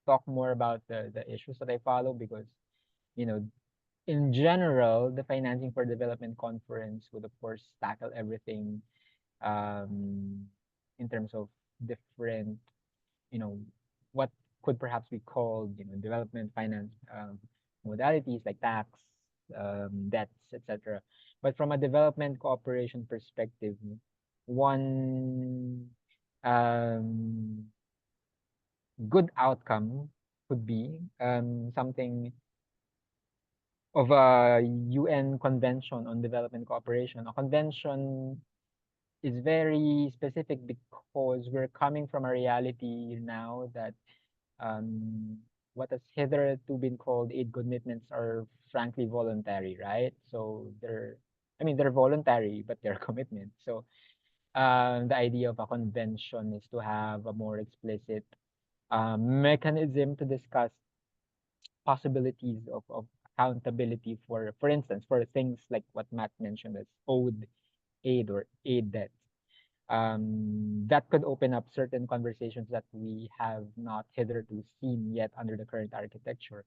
talk more about the issues that I follow, because in general, the Financing for Development Conference would of course tackle everything in terms of different, what could perhaps be called development finance modalities like tax, debts, etc. But from a development cooperation perspective, one good outcome could be something of a UN Convention on Development Cooperation. A convention is very specific because we're coming from a reality now that what has hitherto been called aid commitments are frankly voluntary, right? So they're voluntary, but they're commitments. So the idea of a convention is to have a more explicit mechanism to discuss possibilities of accountability for instance, for things like what Matt mentioned as owed aid or aid debt. That could open up certain conversations that we have not hitherto seen yet under the current architecture.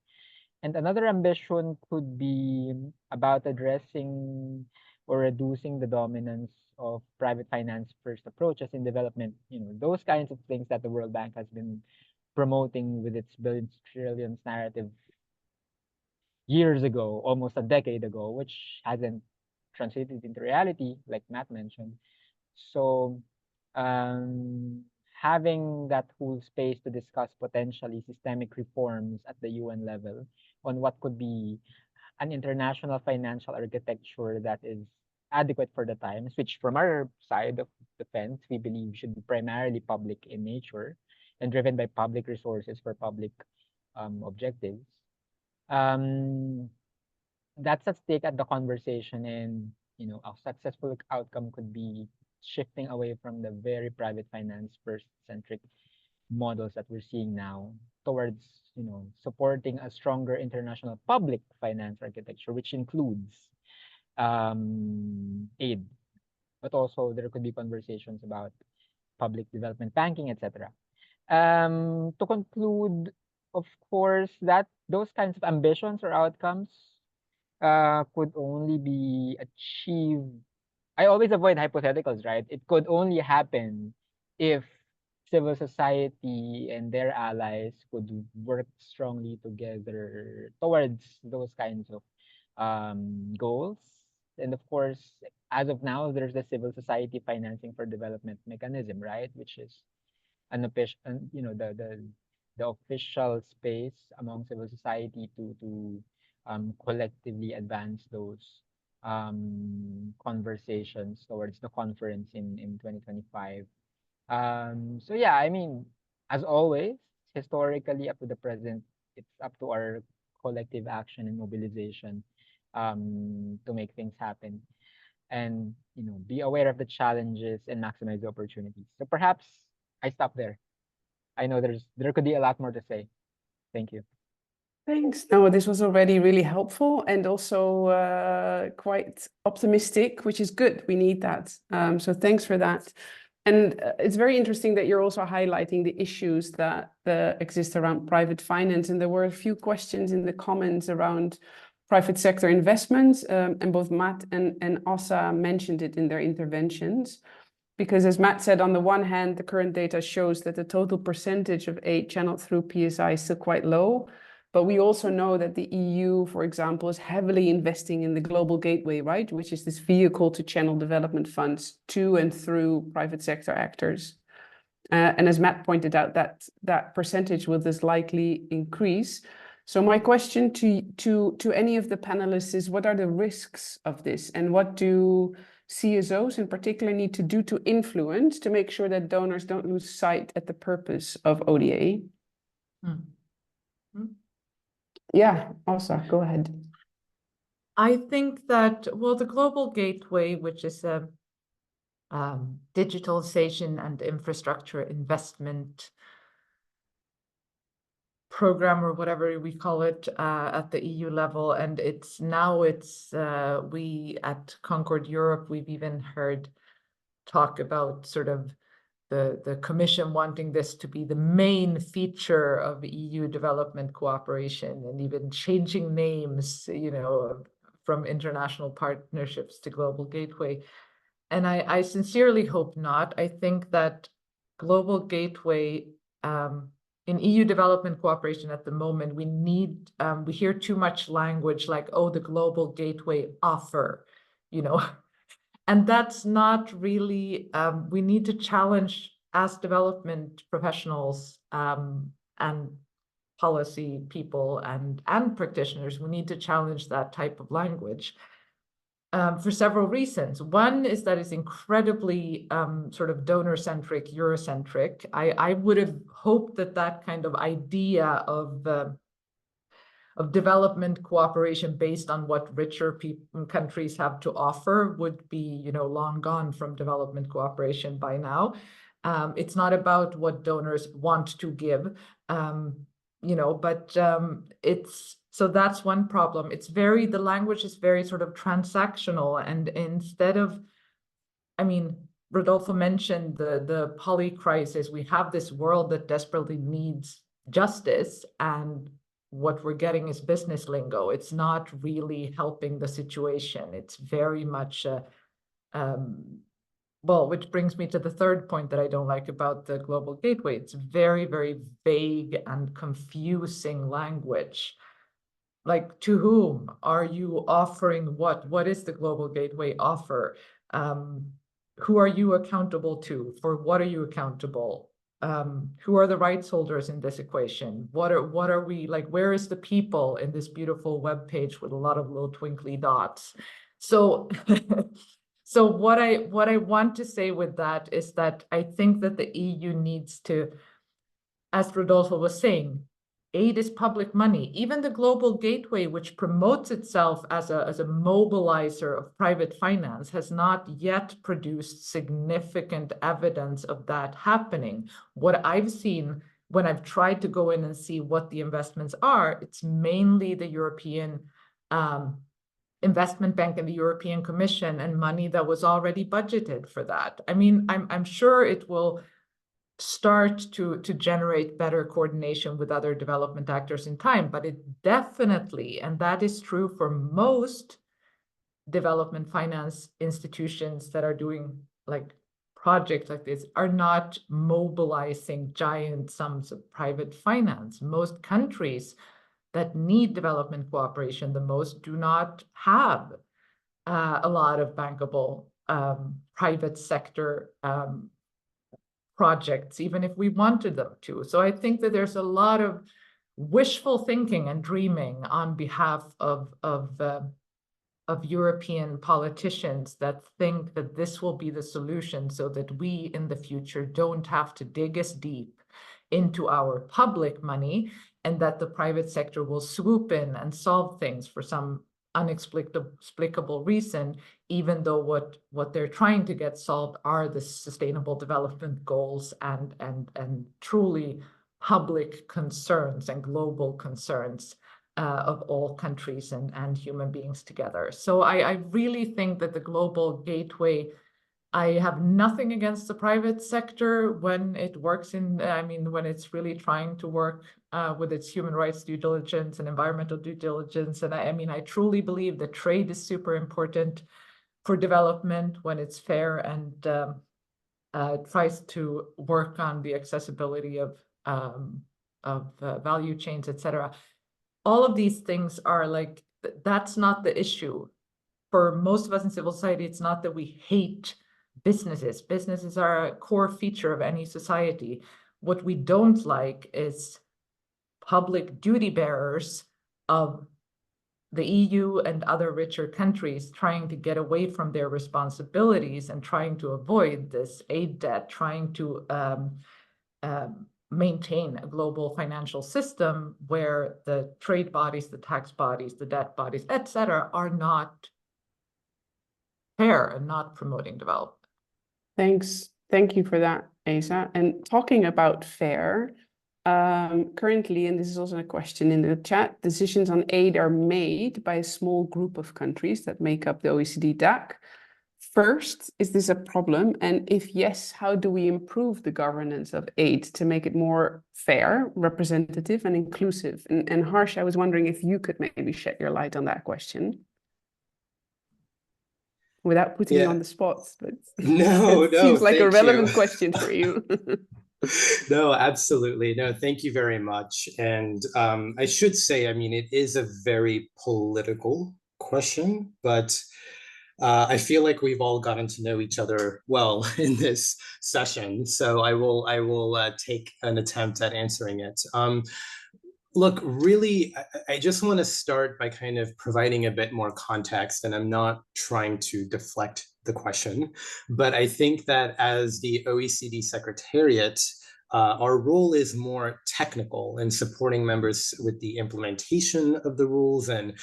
And another ambition could be about addressing or reducing the dominance of private finance first approaches in development. Those kinds of things that the World Bank has been promoting with its billions, trillions narrative years ago, almost a decade ago, which hasn't translated into reality, like Matt mentioned. So having that whole space to discuss potentially systemic reforms at the UN level on what could be an international financial architecture that is adequate for the times, which from our side of the fence, we believe should be primarily public in nature and driven by public resources for public objectives. That's at stake at the conversation, and a successful outcome could be shifting away from the very private finance first centric models that we're seeing now towards supporting a stronger international public finance architecture, which includes aid, but also there could be conversations about public development banking, etc. To conclude, of course, that those kinds of ambitions or outcomes could only be achieved. I always avoid hypotheticals, right? It could only happen if civil society and their allies could work strongly together towards those kinds of goals. And of course, as of now, there's the civil society financing for development mechanism, right? Which is an official, the official space among civil society to collectively advance those conversations towards the conference in 2025. So yeah, I mean, as always, historically up to the present, it's up to our collective action and mobilization to make things happen, and be aware of the challenges and maximize the opportunities. So perhaps I stop there. I know there could be a lot more to say. Thank you. Thanks. No, this was already really helpful and also quite optimistic, which is good. We need that. So thanks for that. And it's very interesting that you're also highlighting the issues that exist around private finance. And there were a few questions in the comments around private sector investments, and both Matt and Asa mentioned it in their interventions. Because as Matt said, on the one hand, the current data shows that the total percentage of aid channeled through PSI is still quite low. But we also know that the EU, for example, is heavily investing in the Global Gateway, right? Which is this vehicle to channel development funds to and through private sector actors. And as Matt pointed out, that percentage will thus likely increase. So my question to any of the panelists is, what are the risks of this? And what do CSOs in particular need to do to influence to make sure that donors don't lose sight at the purpose of ODA? Yeah, Asa, go ahead. I think that, well, the Global Gateway, which is a digitalization and infrastructure investment program, or whatever we call it, at the EU level, and we at Concord Europe, we've even heard talk about sort of the Commission wanting this to be the main feature of EU development cooperation, and even changing names, from international partnerships to Global Gateway. And I sincerely hope not. I think that Global Gateway, in EU development cooperation at the moment, we hear too much language like, oh, the Global Gateway offer, And that's not really, we need to challenge as development professionals and policy people and practitioners, we need to challenge that type of language for several reasons. One is that it's incredibly sort of donor-centric, Eurocentric. I would have hoped that kind of idea of development cooperation based on what richer countries have to offer would be, long gone from development cooperation by now. It's not about what donors want to give, so that's one problem. The language is very sort of transactional, and instead of, Rodolfo mentioned the poly crisis. We have this world that desperately needs justice, and what we're getting is business lingo. It's not really helping the situation. It's very much, which brings me to the third point that I don't like about the Global Gateway. It's very, very vague and confusing language. Like, to whom are you offering what? What is the Global Gateway offer? Who are you accountable to? For what are you accountable? Who are the rights holders in this equation? What are we like? Where is the people in this beautiful web page with a lot of little twinkly dots? So, so what I want to say with that is that I think that the EU needs to, as Rodolfo was saying, aid is public money. Even the Global Gateway, which promotes itself as a mobilizer of private finance, has not yet produced significant evidence of that happening. What I've seen when I've tried to go in and see what the investments are, it's mainly the European investment bank and the European Commission and money that was already budgeted for that. I mean, I'm sure it will start to generate better coordination with other development actors in time, but it definitely, and that is true for most development finance institutions that are doing like projects like this, are not mobilizing giant sums of private finance. Most countries that need development cooperation the most do not have a lot of bankable private sector projects, even if we wanted them to. So I think that there's a lot of wishful thinking and dreaming on behalf of European politicians that think that this will be the solution so that we in the future don't have to dig as deep into our public money, and that the private sector will swoop in and solve things for some inexplicable reason, even though what they're trying to get solved are the sustainable development goals and truly public concerns and global concerns of all countries and human beings together. So I really think that the global gateway, I have nothing against the private sector when it works when it's really trying to work with its human rights due diligence and environmental due diligence. And I truly believe that trade is super important for development when it's fair and tries to work on the accessibility of value chains, etc. All of these things are like, that's not the issue. For most of us in civil society, it's not that we hate businesses. Businesses are a core feature of any society. What we don't like is public duty bearers of the EU and other richer countries trying to get away from their responsibilities and trying to avoid this aid debt, trying to maintain a global financial system where the trade bodies, the tax bodies, the debt bodies, etc., are not fair and not promoting development. Thanks. Thank you for that, Asa. And talking about fair, currently, and this is also a question in the chat, decisions on aid are made by a small group of countries that make up the OECD-DAC. First, is this a problem? And if yes, how do we improve the governance of aid to make it more fair, representative, and inclusive? And Harsh, I was wondering if you could maybe shed your light on that question without putting you on the spot, but no, seems like a relevant you. question for you. No, absolutely. No, thank you very much. And I should say, it is a very political question, but I feel like we've all gotten to know each other well in this session. So I will take an attempt at answering it. Look, really, I just want to start by kind of providing a bit more context, and I'm not trying to deflect the question, but I think that as the OECD Secretariat, our role is more technical in supporting members with the implementation of the rules and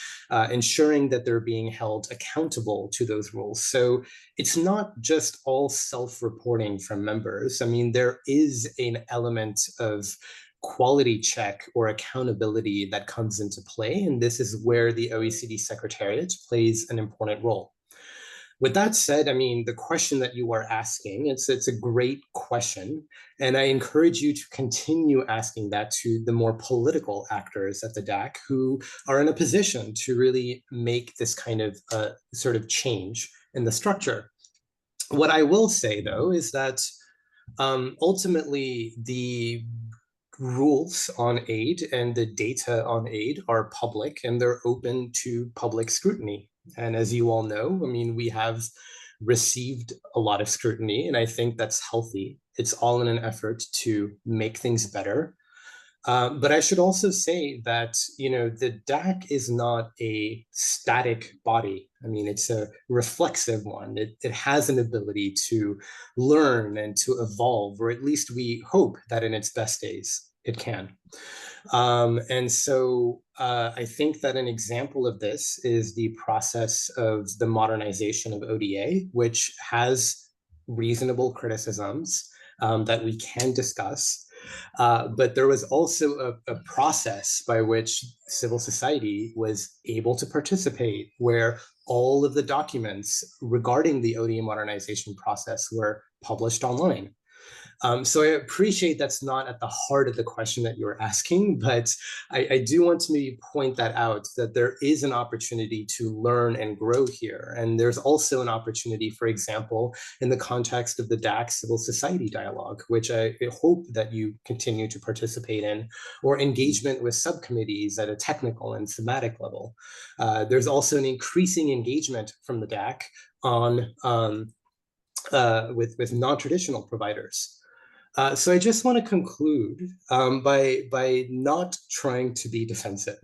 ensuring that they're being held accountable to those rules. So it's not just all self-reporting from members. There is an element of quality check or accountability that comes into play. And this is where the OECD Secretariat plays an important role. With that said, the question that you are asking, it's a great question. And I encourage you to continue asking that to the more political actors at the DAC who are in a position to really make this kind of sort of change in the structure. What I will say, though, is that ultimately the rules on aid and the data on aid are public and they're open to public scrutiny. And as you all know, we have received a lot of scrutiny, and I think that's healthy. It's all in an effort to make things better. But I should also say that, the DAC is not a static body. It's a reflexive one. It has an ability to learn and to evolve, or at least we hope that in its best days it can. And so I think that an example of this is the process of the modernization of ODA, which has reasonable criticisms that we can discuss. But there was also a process by which civil society was able to participate, where all of the documents regarding the ODA modernization process were published online. So I appreciate that's not at the heart of the question that you're asking, but I do want to maybe point that out, that there is an opportunity to learn and grow here. And there's also an opportunity, for example, in the context of the DAC civil society dialogue, which I hope that you continue to participate in, or engagement with subcommittees at a technical and thematic level. There's also an increasing engagement from the DAC on with non-traditional providers. So I just want to conclude by not trying to be defensive.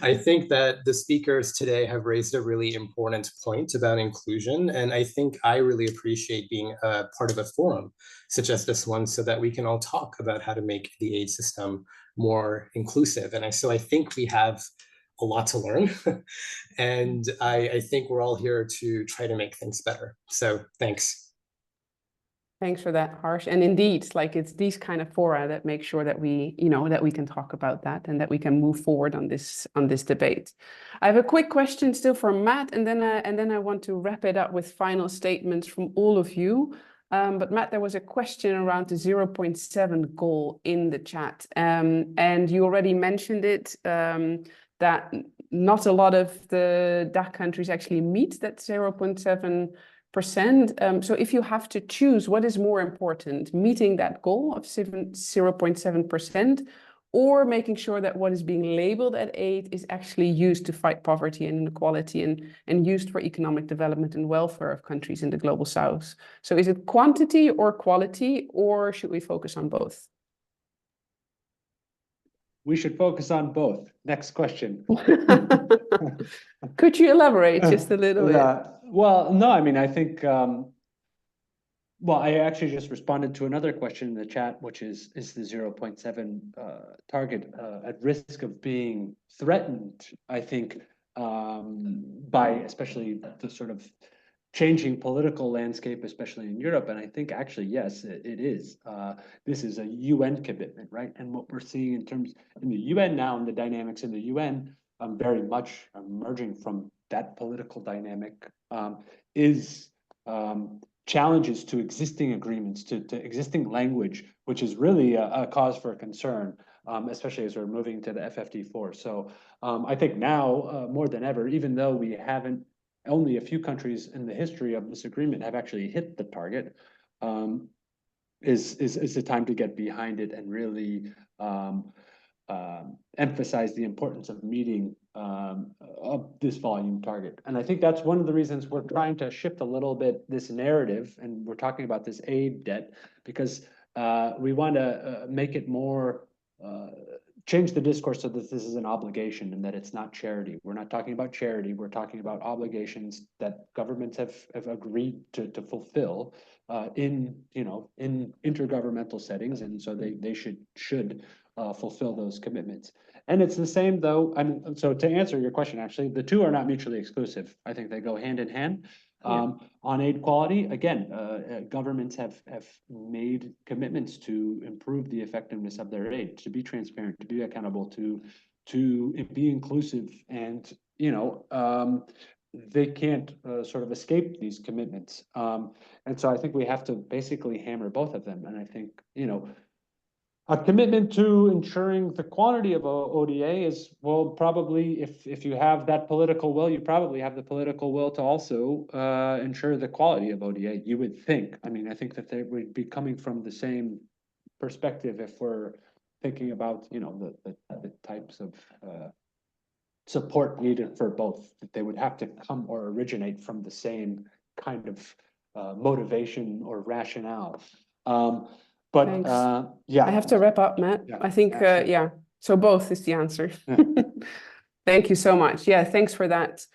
I think that the speakers today have raised a really important point about inclusion, and I think I really appreciate being a part of a forum such as this one, so that we can all talk about how to make the aid system more inclusive. And so I think we have a lot to learn, and I think we're all here to try to make things better. So thanks. Thanks for that, Harsh. And indeed, like, it's these kind of fora that make sure that we, that we can talk about that and that we can move forward on this debate. I have a quick question still for Matt, and then I want to wrap it up with final statements from all of you. But Matt, there was a question around the 0.7 goal in the chat, and you already mentioned it, that not a lot of the DAC countries actually meet that 0.7%. So if you have to choose, what is more important, meeting that goal of 0.7%, or making sure that what is being labeled at aid is actually used to fight poverty and inequality and used for economic development and welfare of countries in the global south? So is it quantity or quality, or should we focus on both? We should focus on both. Next question. Could you elaborate just a little bit? Well, no, I mean, I think, well, I actually just responded to another question in the chat, which is the 0.7 target at risk of being threatened, I think, by especially the sort of changing political landscape, especially in Europe. And I think actually, yes, it is. This is a UN commitment, right? And what we're seeing in the UN now, and the dynamics in the UN, very much emerging from that political dynamic, is challenges to existing agreements, to existing language, which is really a cause for concern, especially as we're moving to the FFD4. So I think now more than ever, even though we haven't, only a few countries in the history of this agreement have actually hit the target, is the time to get behind it and really emphasize the importance of meeting of this volume target. And I think that's one of the reasons we're trying to shift a little bit this narrative, and we're talking about this aid debt, because we want to make it more, change the discourse so that this is an obligation and that it's not charity. We're not talking about charity, we're talking about obligations that governments have agreed to fulfill in intergovernmental settings, and so they should fulfill those commitments. And it's the same though, so to answer your question, actually, the two are not mutually exclusive. I think they go hand in hand. On aid quality, again, governments have made commitments to improve the effectiveness of their aid, to be transparent, to be accountable, to be inclusive, and they can't sort of escape these commitments. And so I think we have to basically hammer both of them. And I think, a commitment to ensuring the quantity of ODA is, well, probably if you have that political will, you probably have the political will to also ensure the quality of ODA, you would think. I mean, I think that they would be coming from the same perspective if we're thinking about, the types of support needed for both, that they would have to come or originate from the same kind of motivation or rationale. But yeah, I have to wrap up, Matt. Yeah, I think so both is the answer. Yeah. Thank you so much. Yeah, thanks for that.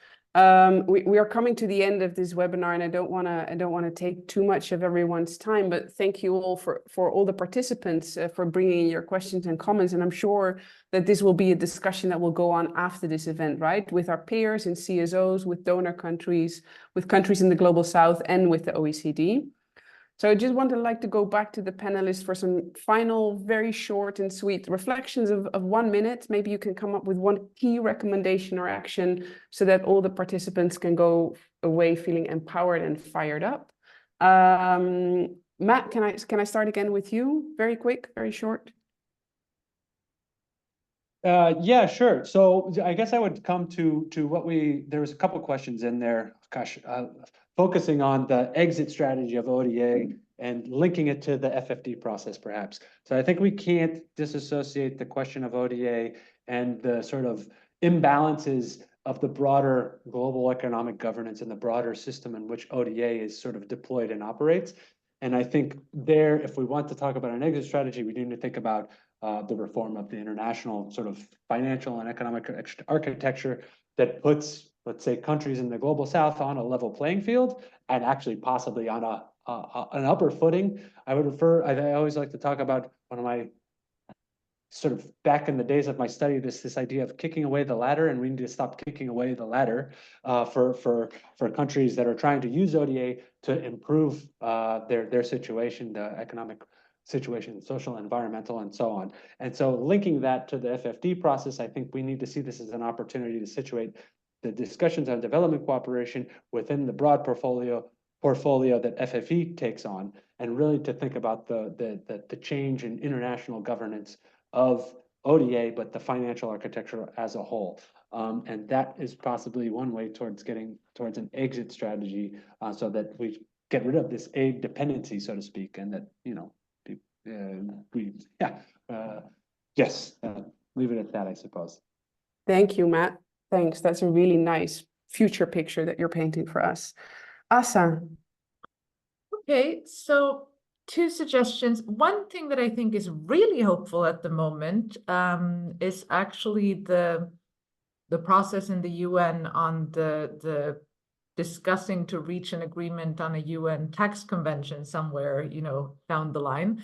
We are coming to the end of this webinar, and I don't want to take too much of everyone's time, but thank you all for all the participants for bringing your questions and comments. And I'm sure that this will be a discussion that will go on after this event, right? With our peers and CSOs, with donor countries, with countries in the Global South, and with the OECD. So I just wanted to go back to the panelists for some final, very short and sweet reflections of 1 minute. Maybe you can come up with one key recommendation or action so that all the participants can go away feeling empowered and fired up. Matt, can I start again with you? Very quick, very short. Yeah, sure. So I guess I would come to what there was a couple questions in there. Gosh, focusing on the exit strategy of ODA and linking it to the FFD process, perhaps. So I think we can't disassociate the question of ODA and the sort of imbalances of the broader global economic governance and the broader system in which ODA is sort of deployed and operates. And I think there, if we want to talk about an exit strategy, we need to think about the reform of the international sort of financial and economic architecture that puts, let's say, countries in the global south on a level playing field and actually possibly on an upper footing. I always like to talk about one of my sort of back in the days of my study, this idea of kicking away the ladder, and we need to stop kicking away the ladder for countries that are trying to use ODA to improve their situation, the economic situation, social, environmental, and so on. And so linking that to the FFD process, I think we need to see this as an opportunity to situate the discussions on development cooperation within the broad portfolio that FFE takes on, and really to think about the change in international governance of ODA, but the financial architecture as a whole. And that is possibly one way towards getting towards an exit strategy so that we get rid of this aid dependency, so to speak, and that, leave it at that, I suppose. Thank you, Matt. Thanks. That's a really nice future picture that you're painting for us. Asa. Okay, so 2 suggestions. One thing that I think is really hopeful at the moment is actually the process in the UN on the discussing to reach an agreement on a UN tax convention somewhere, down the line.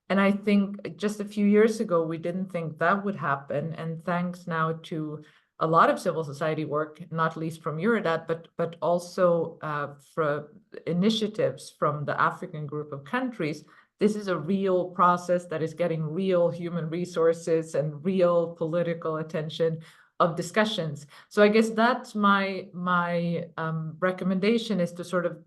And I think just a few years ago, we didn't think that would happen. And thanks now to a lot of civil society work, not least from Eurodad, but also for initiatives from the African group of countries, this is a real process that is getting real human resources and real political attention of discussions. So I guess that's my recommendation, is to sort of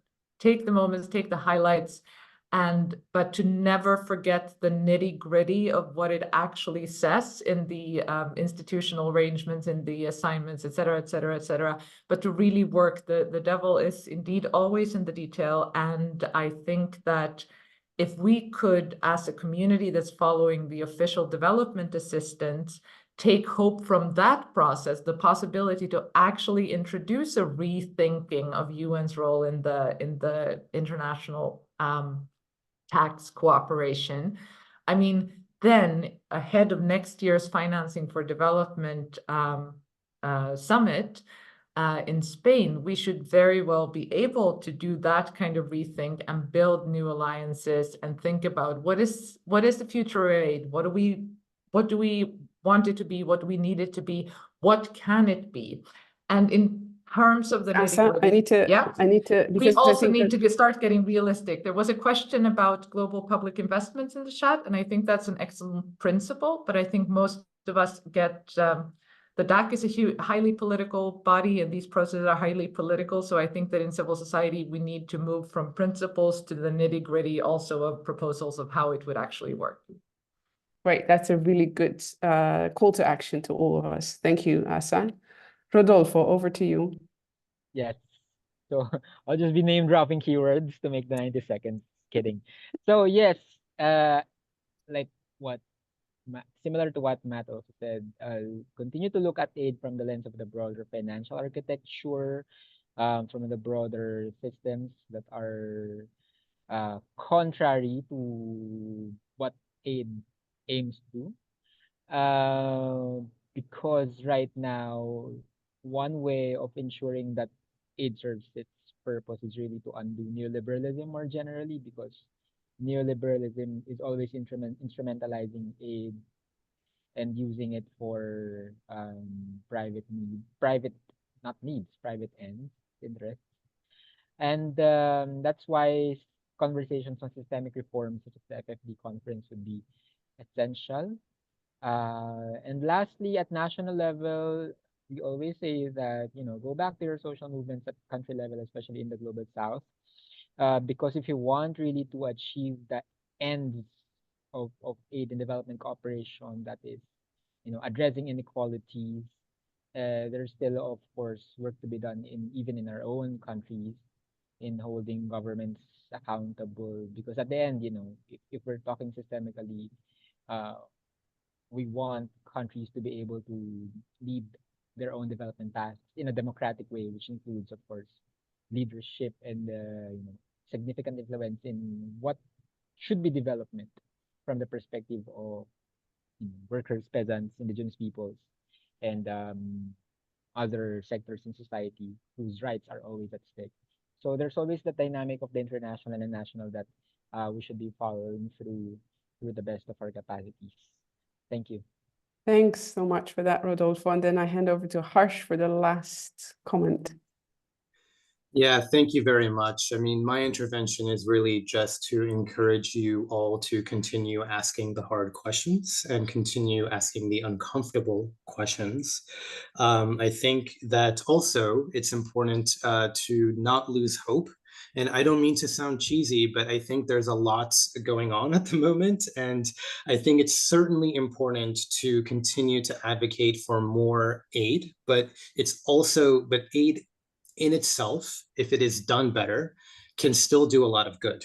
take the moments, take the highlights, but to never forget the nitty-gritty of what it actually says in the institutional arrangements, in the assignments, et cetera, et cetera, et cetera. But to really work, the devil is indeed always in the detail. And I think that if we could, as a community that's following the official development assistance, take hope from that process, the possibility to actually introduce a rethinking of UN's role in the international tax cooperation. I mean, then ahead of next year's Financing for Development summit in Spain, we should very well be able to do that kind of rethink and build new alliances and think about what is the future aid? What do we want it to be? What do we need it to be? What can it be? And in terms of the Asa, I need to because we also need to start getting realistic. There was a question about global public investments in the chat, and I think that's an excellent principle, but I think most of us get the DAC is a highly political body, and these processes are highly political. So I think that in civil society, we need to move from principles to the nitty-gritty also of proposals of how it would actually work. Right, that's a really good call to action to all of us. Thank you, Asa. Rodolfo, over to you. Yes. So I'll just be name dropping keywords to make the 90 seconds. Kidding. So yes, like what similar to what Matt also said, continue to look at aid from the lens of the broader financial architecture, from the broader systems that are contrary to what aid aims to. Because right now, one way of ensuring that aid serves its purpose is really to undo neoliberalism more generally, because neoliberalism is always instrumentalizing aid and using it for private ends, interests. And that's why conversations on systemic reforms such as the FFD conference would be essential. And lastly, at national level, we always say that, go back to your social movements at country level, especially in the global south. Because if you want really to achieve the ends of aid and development cooperation, that is, addressing inequalities, there's still, of course, work to be done even in our own countries, in holding governments accountable. Because at the end, if we're talking systemically, we want countries to be able to lead their own development paths in a democratic way, which includes, of course, leadership and significant influence in what should be development from the perspective of workers, peasants, indigenous peoples, and other sectors in society whose rights are always at stake. So there's always the dynamic of the international and the national that we should be following through the best of our capacities. Thank you. Thanks so much for that, Rodolfo. And then I hand over to Harsh for the last comment. Yeah, thank you very much. I mean, my intervention is really just to encourage you all to continue asking the hard questions and continue asking the uncomfortable questions. I think that also it's important to not lose hope. And I don't mean to sound cheesy, but I think there's a lot going on at the moment. And I think it's certainly important to continue to advocate for more aid, but aid in itself, if it is done better, can still do a lot of good.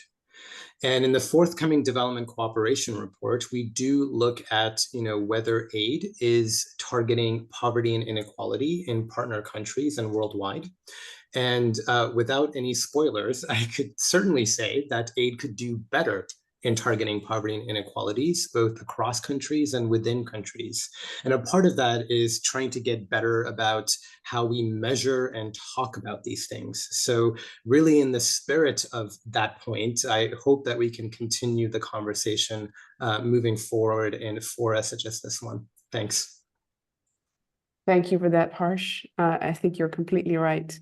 And in the forthcoming development cooperation report, we do look at, whether aid is targeting poverty and inequality in partner countries and worldwide. And without any spoilers, I could certainly say that aid could do better in targeting poverty and inequalities, both across countries and within countries. And a part of that is trying to get better about how we measure and talk about these things. So really in the spirit of that point, I hope that we can continue the conversation moving forward in forums such as this one. Thanks. Thank you for that, Harsh. I think you're completely right.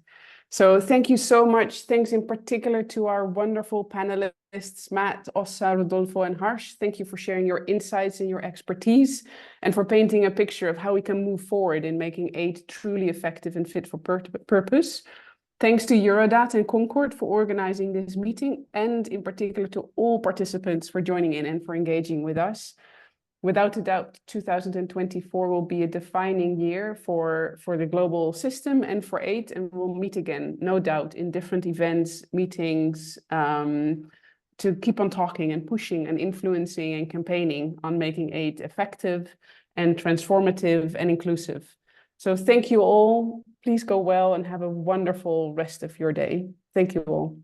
So thank you so much. Thanks in particular to our wonderful panelists, Matt, Ossa, Rodolfo, and Harsh. Thank you for sharing your insights and your expertise and for painting a picture of how we can move forward in making aid truly effective and fit for purpose. Thanks to Eurodad and Concord for organizing this meeting, and in particular to all participants for joining in and for engaging with us. Without a doubt, 2024 will be a defining year for the global system and for aid, and we'll meet again, no doubt, in different events, meetings, to keep on talking and pushing and influencing and campaigning on making aid effective and transformative and inclusive. So thank you all. Please go well and have a wonderful rest of your day. Thank you all.